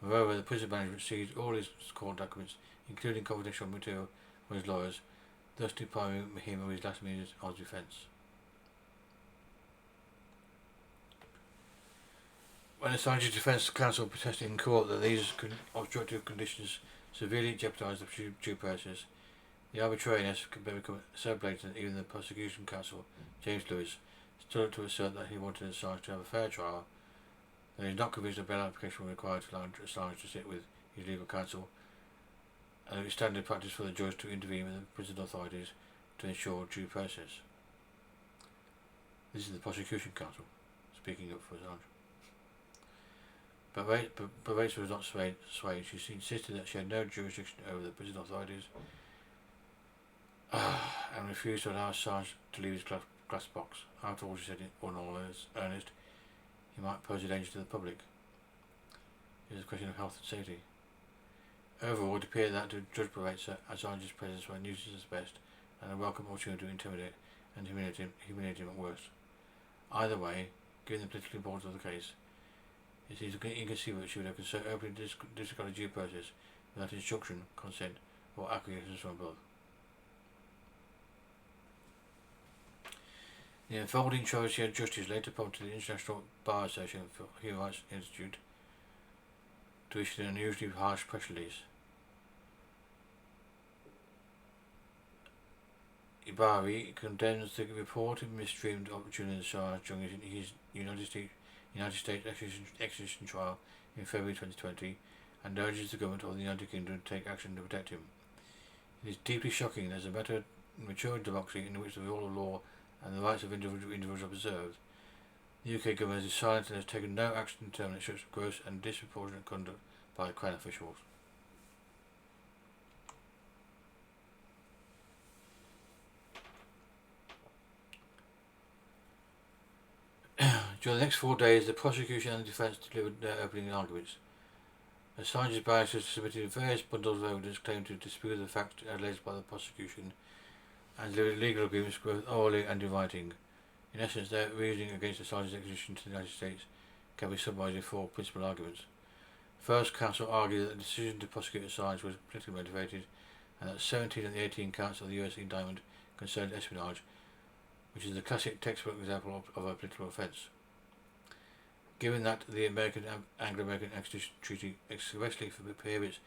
Moreover, the prison management seized all his court documents, including confidential material from his lawyers, thus depriving him of his last means of defence. When Assange's defence counsel protested in court that these obstructive conditions severely jeopardised the due process, the arbitrariness could become so blatant that even the prosecution counsel, James Lewis, stood up to assert that he wanted Assange to have a fair trial, that he is not convinced a bail application will require Assange to sit with his legal counsel, and it is standard practice for the judge to intervene with the prison authorities to ensure due process. This is the prosecution counsel speaking up for Assange. But Rachel was not swayed. She insisted that she had no jurisdiction over the prison authorities and refused to allow Assange to leave his glass box. After all, she said in all earnest, he might pose a danger to the public. It is a question of health and safety. Overall, it appeared that to Judge Barretza, Assange's presence was a nuisance at best and a welcome opportunity to intimidate and humiliate him at worst. Either way, given the political importance of the case, it is inconceivable that she would have so openly disregarded due process without instruction, consent, or acquiescence from above. The unfolding travesty of justice later prompted the International Bar Association for Human Rights Institute to issue an unusually harsh press release. Ibari condemns the reported mistreatment of Julian Assange during his United States extradition trial in February 2020 and urges the government of the United Kingdom to take action to protect him. It is deeply shocking that as a matter of mature democracy in which the rule of law and the rights of individuals are preserved, the UK government is silent and has taken no action to terminate such gross and disproportionate conduct by Crown officials. During the next 4 days, the prosecution and the defence delivered their opening arguments. Assange's barristers submitted various bundles of evidence claiming to disprove the facts alleged by the prosecution and delivered legal agreements both orally and in writing. In essence, their reasoning against Assange's extradition to the United States can be summarised in 4 principal arguments. First, counsel argued that the decision to prosecute Assange was politically motivated and that 17 of the 18 counts of the US indictment concerned espionage, which is the classic textbook example of a political offence. Given that the Anglo-American Extradition Treaty expressly prohibits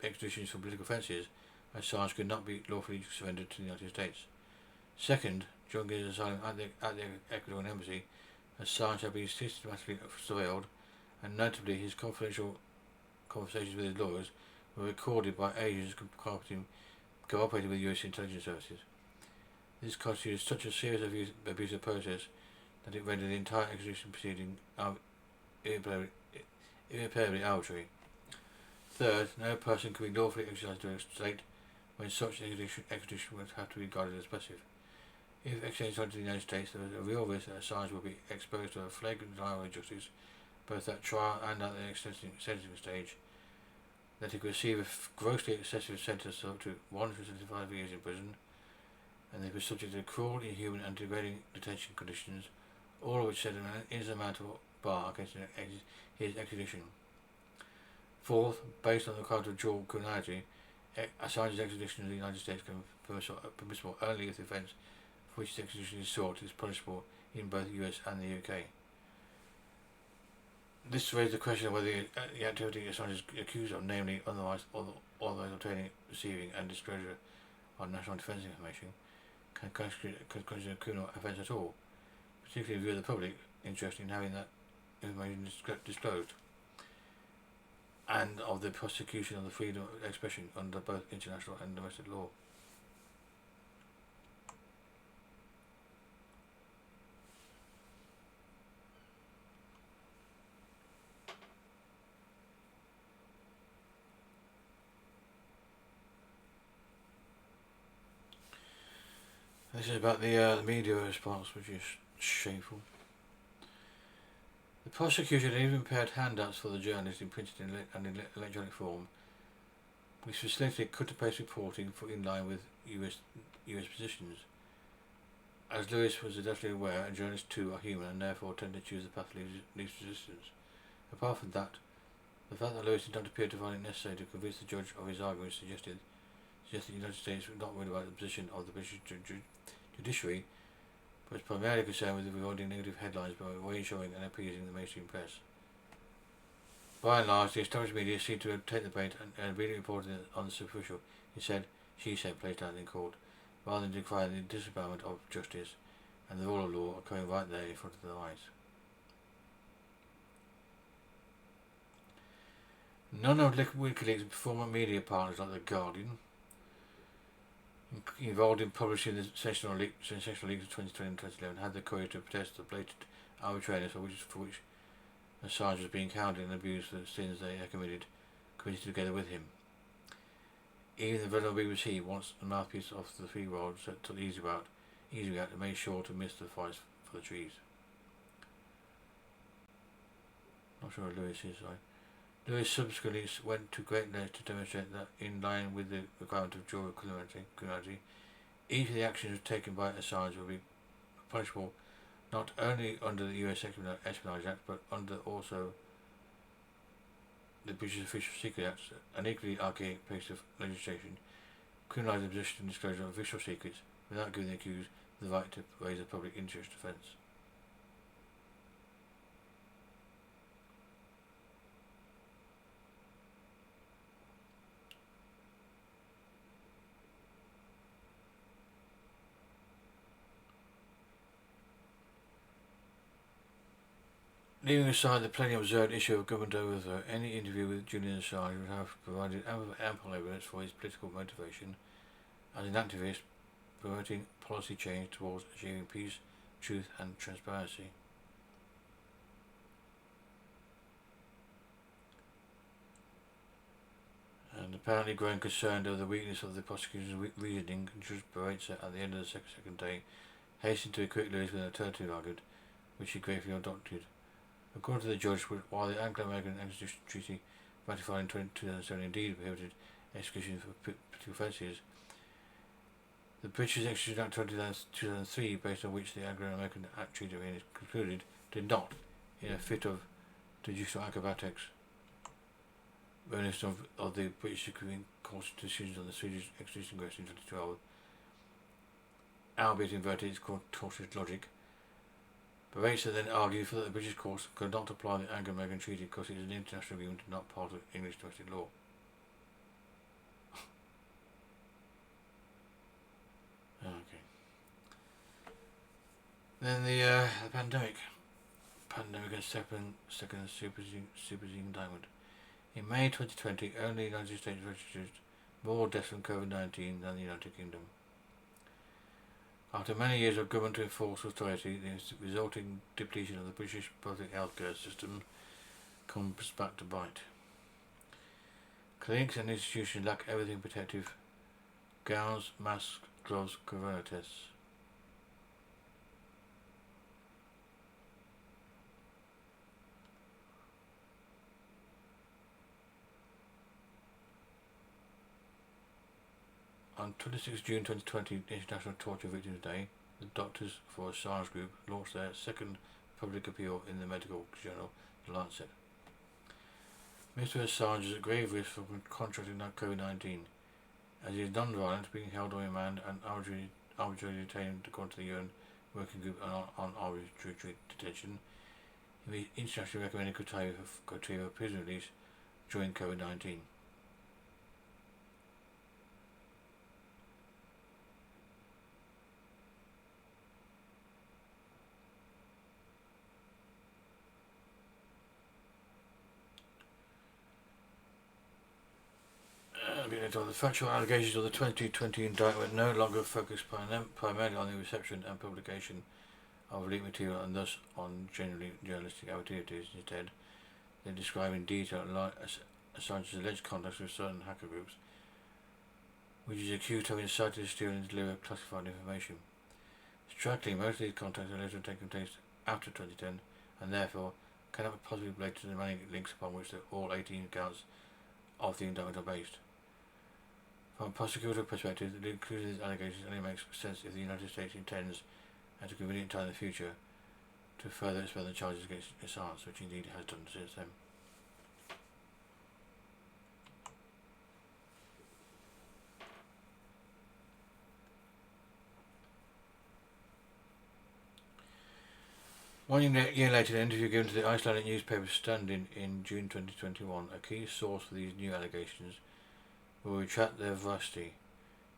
extraditions for political offences, Assange could not be lawfully surrendered to the United States. Second, during his asylum at the Ecuadorian embassy, Assange had been systematically surveilled, and notably his confidential conversations with his lawyers were recorded by agents cooperating with US intelligence services. This constituted such a serious abuse of process that it rendered the entire extradition proceeding irreparably arbitrary. Third, no person could be lawfully extradited to a state when such extradition would have to be regarded as passive. If extradited to the United States, there was a real risk that Assange would be exposed to a flagrant denial of justice, both at trial and at the sentencing stage, that he could receive a grossly excessive sentence of up to 175 years in prison, and they were subject to cruel, inhuman and degrading detention conditions, all of which set an insurmountable bar against his extradition. Fourth, based on the requirement of dual criminality, Assange's extradition to the United States can be permissible only if the offence for which the extradition is sought is punishable in both the US and the UK. This raised the question of whether the activity Assange is accused of, namely otherwise obtaining, receiving and disclosure of national defence information, can constitute a criminal offence at all, particularly in view of the public interest in having that information disclosed, and of the prosecution of the freedom of expression under both international and domestic law. This is about the media response, which is shameful. The prosecution even prepared handouts for the journalists in printed and electronic form, which facilitated cut-to-paste reporting in line with US positions. As Lewis was definitely aware, and journalists too are human and therefore tend to choose the path of least resistance. Apart from that, the fact that Lewis did not appear to find it necessary to convince the judge of his arguments suggested the United States was not worried about the position of the British judiciary, but was primarily concerned with avoiding negative headlines by reassuring and appeasing the mainstream press. By and large, the established media seemed to take the bait and immediately reported it on the superficial. He said, she said, placed out in court, rather than decrying the disavowalment of justice and the rule of law occurring right there in front of their eyes. None of WikiLeaks' former media partners like The Guardian, involved in publishing the sensational leaks of 2020 and 2011, had the courage to protest the blatant arbitrariness for which Assange was being counted and abused for the sins they had committed together with him. Even the venerable BBC, once the mouthpiece of the free world, took the easy route and made sure to miss the forest for the trees. Not sure what Lewis is, sorry. Lewis subsequently went to great lengths to demonstrate that, in line with the requirement of jury criminality, each of the actions taken by Assange will be punishable not only under the US Espionage Act, but under also the British Official Secret Act, an equally archaic piece of legislation, criminalising the possession and disclosure of official secrets without giving the accused the right to raise a public interest defence. Leaving aside the plainly absurd issue of government overthrow, any interview with Julian Assange would have provided ample evidence for his political motivation as an activist promoting policy change towards achieving peace, truth and transparency. And apparently growing concerned over the weakness of the prosecution's reasoning, Judge Baritza at the end of the second day hastened to equip Lewis with an alternative argument, which he gravely adopted. According to the judge, while the Anglo-American Extradition Treaty ratified in 2007 indeed prohibited execution for political offences, the British Extradition Act 2003, based on which the Anglo-American Treaty is concluded, did not, in a fit of judicial acrobatics, reminiscent of the British Supreme Court's decisions on the Swedish extradition question in 2012, albeit inverted its cautious logic. Baritza then argued that the British courts could not apply the Anglo-American Treaty because it is an international agreement and not part of English domestic law. Okay. Then the pandemic. Pandemic and second superseding indictment. In May 2020, only the United States registered more deaths from COVID-19 than the United Kingdom. After many years of government to enforce austerity, the resulting depletion of the British public healthcare system comes back to bite. Clinics and institutions lack everything protective: gowns, masks, gloves, corona tests. On 26 June 2020, International Torture Victims Day, the Doctors for Assange Group launched their second public appeal in the medical journal, The Lancet. Mr. Assange is at grave risk for contracting COVID-19, as he is non-violent, being held on remand and arbitrarily detained according to the UN Working Group on Arbitrary Detention. He meets internationally recommended criteria for prison release during COVID-19. The factual allegations of the 2020 indictment no longer focus primarily on the reception and publication of leaked material and thus on generally journalistic activities. Instead, they describe in detail Assange's alleged contacts with certain hacker groups, which is accused of having incited to steal and deliver classified information. Strikingly, most of these contacts are later taken place after 2010 and therefore cannot possibly relate to the many links upon which all 18 counts of the indictment are based. From a prosecutorial perspective, the inclusion of these allegations only makes sense if the United States intends at a convenient time in the future to further expand the charges against Assange, which indeed it has done since then. One year later, in an interview given to the Icelandic newspaper Standing in June 2021, a key source for these new allegations will retract their veracity.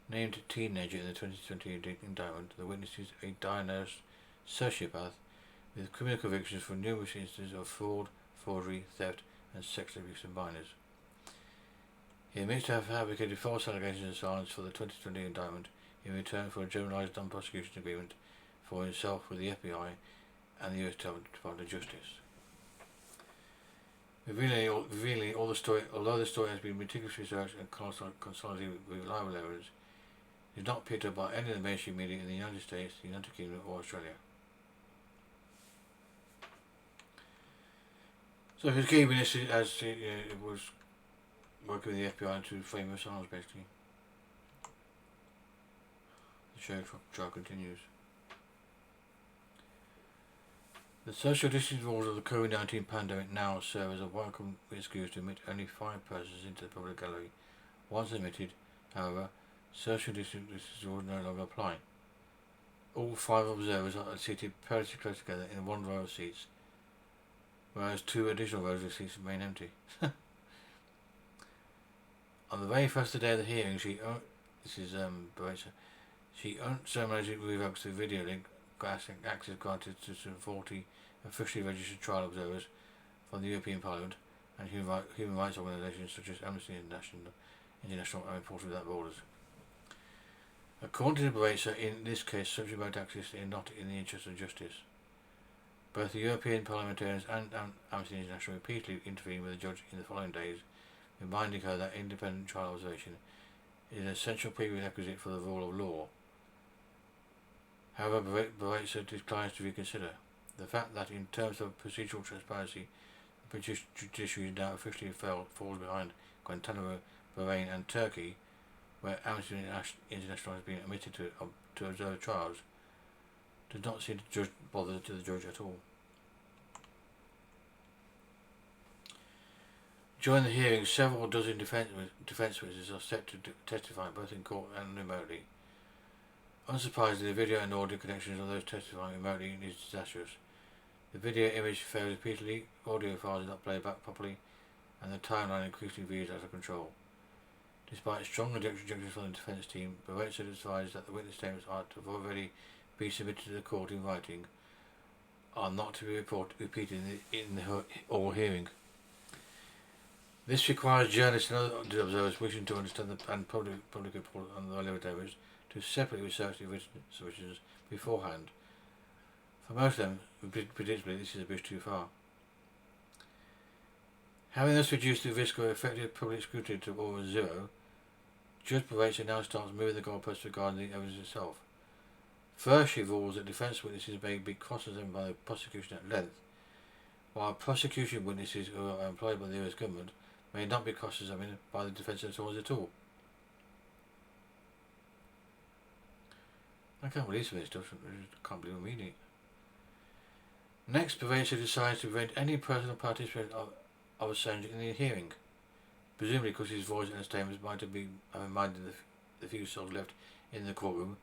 Named teenager in the 2020 indictment, the witness is a diagnosed sociopath with criminal convictions for numerous instances of fraud, forgery, theft, and sexual abuse of minors. He admits to have fabricated false allegations of Assange for the 2020 indictment in return for a generalised non-prosecution agreement for himself with the FBI and the US Department of Justice. Revealing all the story, although the story has been meticulously researched and consolidated with reliable evidence, it is not picked up by any of the mainstream media in the United States, the United Kingdom, or Australia. So his key witness, as it was working with the FBI to frame Assange, basically. The show trial continues. The social distancing rules of the COVID-19 pandemic now serve as a welcome excuse to admit only 5 persons into the public gallery. Once admitted, however, social distancing rules no longer apply. All 5 observers are seated perilously close together in one row of seats, whereas 2 additional rows of seats remain empty. On the very first day of the hearing, she unceremoniously revokes the video link access granted to some 40 officially registered trial observers from the European Parliament and human rights organisations such as Amnesty International and Reporters Without Borders. According to the Barracer, in this case, such remote access is not in the interest of justice. Both the European parliamentarians and Amnesty International repeatedly intervened with the judge in the following days, reminding her that independent trial observation is an essential prerequisite for the rule of law. However, Barracer declines to reconsider the fact that in terms of procedural transparency, the British judiciary now officially falls behind Guantanamo, Bahrain and Turkey, where Amnesty International has been admitted to observe trials, does not seem to bother to the judge at all. During the hearing, several dozen defence witnesses are set to testify both in court and remotely. Unsurprisingly, the video and audio connections of those testifying remotely is disastrous. The video image fails repeatedly, audio files are not played back properly, and the timeline increasingly veers out of control. Despite strong objections from the defence team, Barracer decides that the witness statements are to have already been submitted to the court in writing, are not to be repeated in the oral hearing. This requires journalists and other observers wishing to understand and public report on the relevant evidence to separately research the written submissions beforehand. For most of them, predictably, this is a bit too far. Having thus reduced the risk of effective public scrutiny to almost zero, Judge Barracer now starts moving the goalposts regarding the evidence itself. First, she rules that defence witnesses may be cross-examined by the prosecution at length, while prosecution witnesses who are employed by the US government may not be cross-examined by the defence attorneys at all. I can't believe some of this stuff. I can't believe I'm reading it. Next, Barracer decides to prevent any personal participation of Assange in the hearing, presumably because his voice and statements might have reminded the few souls left in the courtroom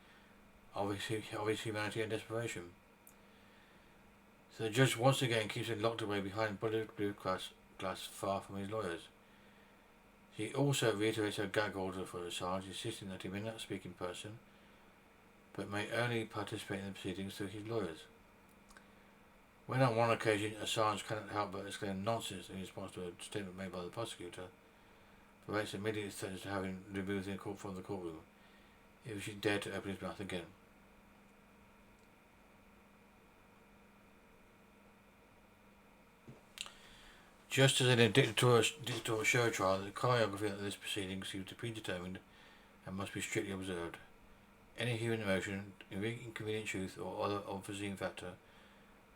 of his humanity and desperation. So the judge once again keeps him locked away behind bulletproof glass far from his lawyers. She also reiterates her gag order for Assange, insisting that he may not speak in person, but may only participate in the proceedings through his lawyers. When on one occasion Assange cannot help but exclaim nonsense in response to a statement made by the prosecutor, Barracer immediately threatens to have him removed from the courtroom if he dared to open his mouth again. Just as in a dictatorial show trial, the choreography of this proceeding seems to be predetermined and must be strictly observed. Any human emotion, inconvenient truth, or other unforeseen factor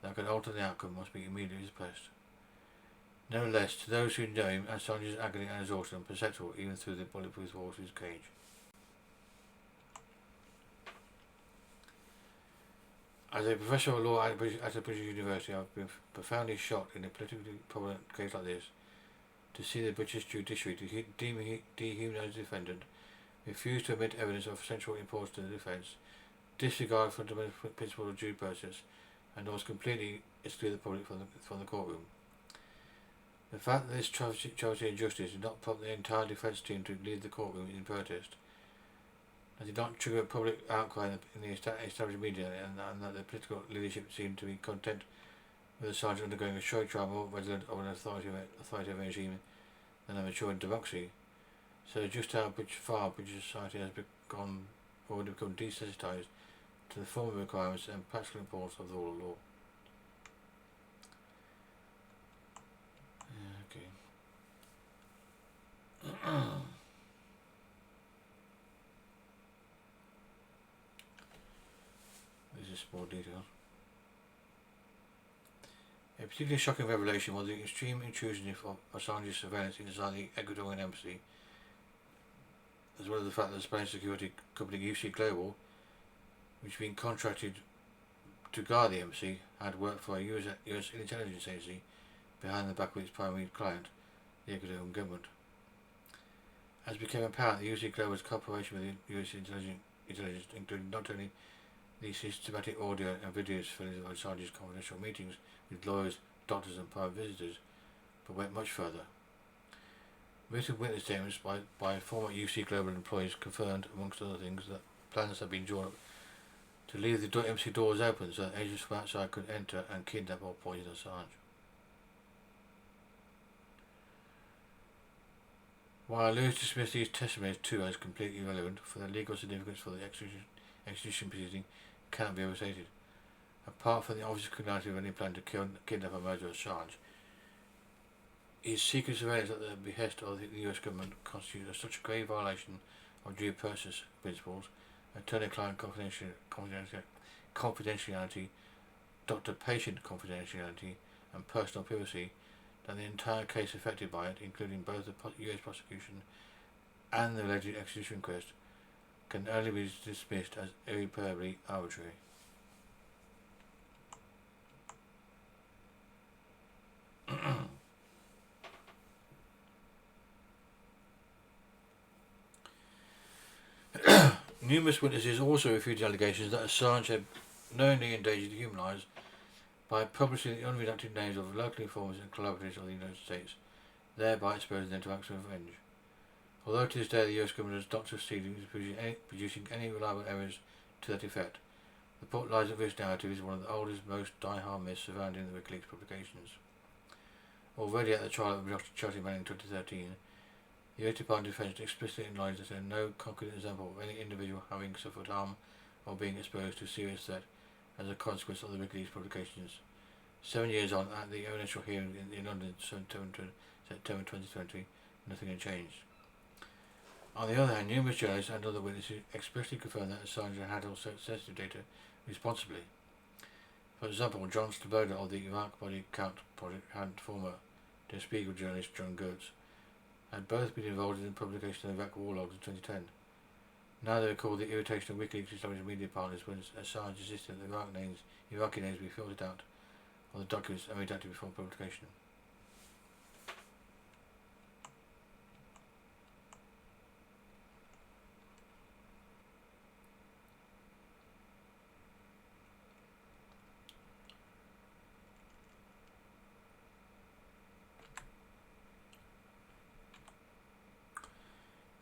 that can alter the outcome must be immediately suppressed. Nevertheless, to those who know him, Assange's agony and exhaustion are perceptible even through the bulletproof walls of his cage. As a professor of law at a British university, I've been profoundly shocked in a politically prominent case like this to see the British judiciary dehumanise the defendant, refuse to admit evidence of central importance to the defence, disregard fundamental principles of due process, and almost completely exclude the public from the courtroom. The fact that this travesty and justice did not prompt the entire defence team to leave the courtroom in protest, and did not trigger a public outcry in the established media, and that the political leadership seemed to be content with Assange undergoing a show trial more resident of an authoritative regime than a mature democracy, so just how far British society has already become desensitised to the formal requirements and practical importance of the rule of law. This is more details. A particularly shocking revelation was the extreme intrusion of Assange's surveillance inside the Ecuadorian embassy, as well as the fact that the Spanish security company UC Global, which had been contracted to guard the embassy, had worked for a US intelligence agency behind the back of its primary client, the Ecuadorian government. As became apparent, the UC Global's cooperation with the US intelligence included not only the systematic audio and videos films of Assange's confidential meetings with lawyers, doctors and private visitors, but went much further. Written witness statements by former UC Global employees confirmed, amongst other things, that plans had been drawn up to leave the embassy doors open so that agents from outside could enter and kidnap or poison Assange. While Lewis dismissed these testimonies too as completely irrelevant, for their legal significance for the extradition proceeding cannot be overstated. Apart from the obvious criminality of any plan to kidnap or murder Assange, his secret surveillance at the behest of the US government constitutes such a grave violation of due process principles, attorney-client confidentiality, doctor-patient confidentiality, and personal privacy, that the entire case affected by it, including both the US prosecution and the alleged extradition request, can only be dismissed as irreparably arbitrary. Numerous witnesses also refuted allegations that Assange had knowingly endangered human lives by publishing the unredacted names of local informers and collaborators of the United States, thereby exposing them to acts of revenge. Although to this day the US government has not succeeded in producing any reliable evidence to that effect, the book lies at risk narrative is one of the oldest, most die-hard myths surrounding the WikiLeaks publications. Already at the trial of Julian Assange in 2013, the US Department of Defense explicitly acknowledged that there is no concrete example of any individual having suffered harm or being exposed to serious threat as a consequence of the WikiLeaks publications. 7 years on, at the initial hearing in London, September 2020, nothing had changed. On the other hand, numerous journalists and other witnesses explicitly confirmed that Assange had handled sensitive data responsibly. For example, John Sloboda of the Iraq Body Count Project and former Der Spiegel journalist John Gertz had both been involved in the publication of the Iraq war logs in 2010. Now they recall the irritation of WikiLeaks' established media partners when Assange insisted that the Iraqi names be filtered out of the documents and redacted before publication.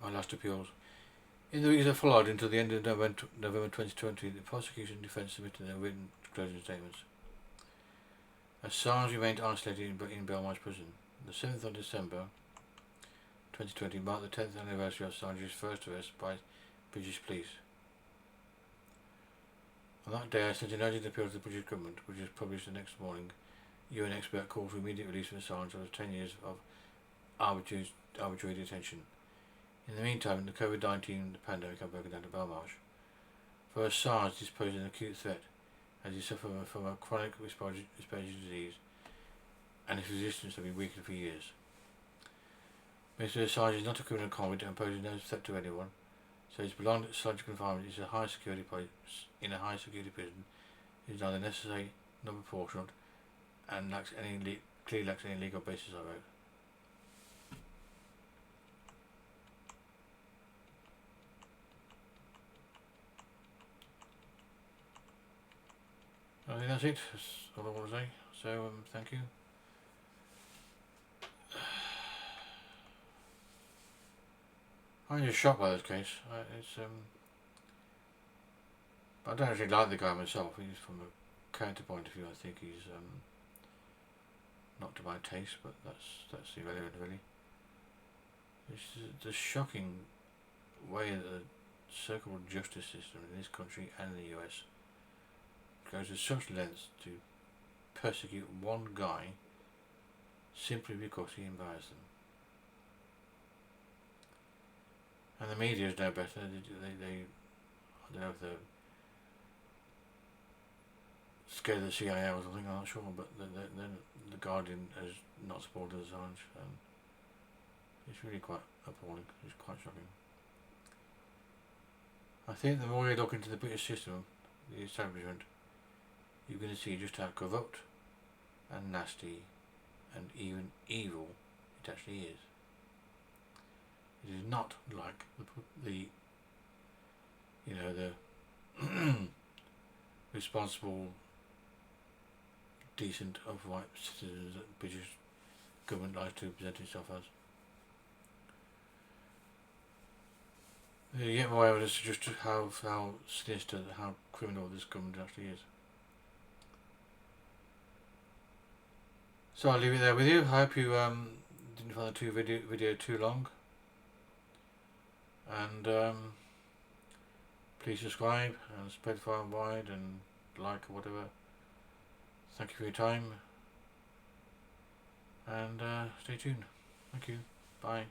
My last appeals. In the weeks that followed until the end of November 2020, the prosecution and defence submitted their written closing statements. Assange remained isolated in Belmarsh prison. The 7th of December 2020 marked the 10th anniversary of Assange's first arrest by British police. On that day I sent an urgent appeal to the British government, which was published the next morning. UN expert called for immediate release of Assange after 10 years of arbitrary detention. In the meantime, the COVID-19 pandemic had broken down to Belmarsh. For Assange, this posed an acute threat, as he suffered from a chronic respiratory disease, and his resistance had been weakened for years. Mr. Assange is not a criminal convict and poses no threat to anyone, so his prolonged psychological confinement is in a high security prison is neither necessary nor proportionate and clearly lacks any legal basis, I wrote. I think that's it. That's all I want to say. So, thank you. I'm just shocked by this case. I don't actually like the guy myself. He's from a character point of view. I think he's not to my taste, but that's irrelevant really. It's the shocking way that the so-called justice system in this country and in the US goes to such lengths to persecute one guy simply because he embarrassed them. And the media is no better. They I don't know if they're scared of the CIA or something, I'm not sure, but the Guardian has not supported Assange, and it's really quite appalling. It's quite shocking. I think the more you look into the British system, the establishment, you're going to see just how corrupt and nasty and even evil it actually is. It is not like the responsible, decent, upright citizens that the British government likes to present itself as. You get more evidence just how sinister, how criminal this government actually is. So I'll leave it there with you. I hope you didn't find the video too long. And please subscribe and spread far and wide and like or whatever. Thank you for your time. And stay tuned. Thank you. Bye.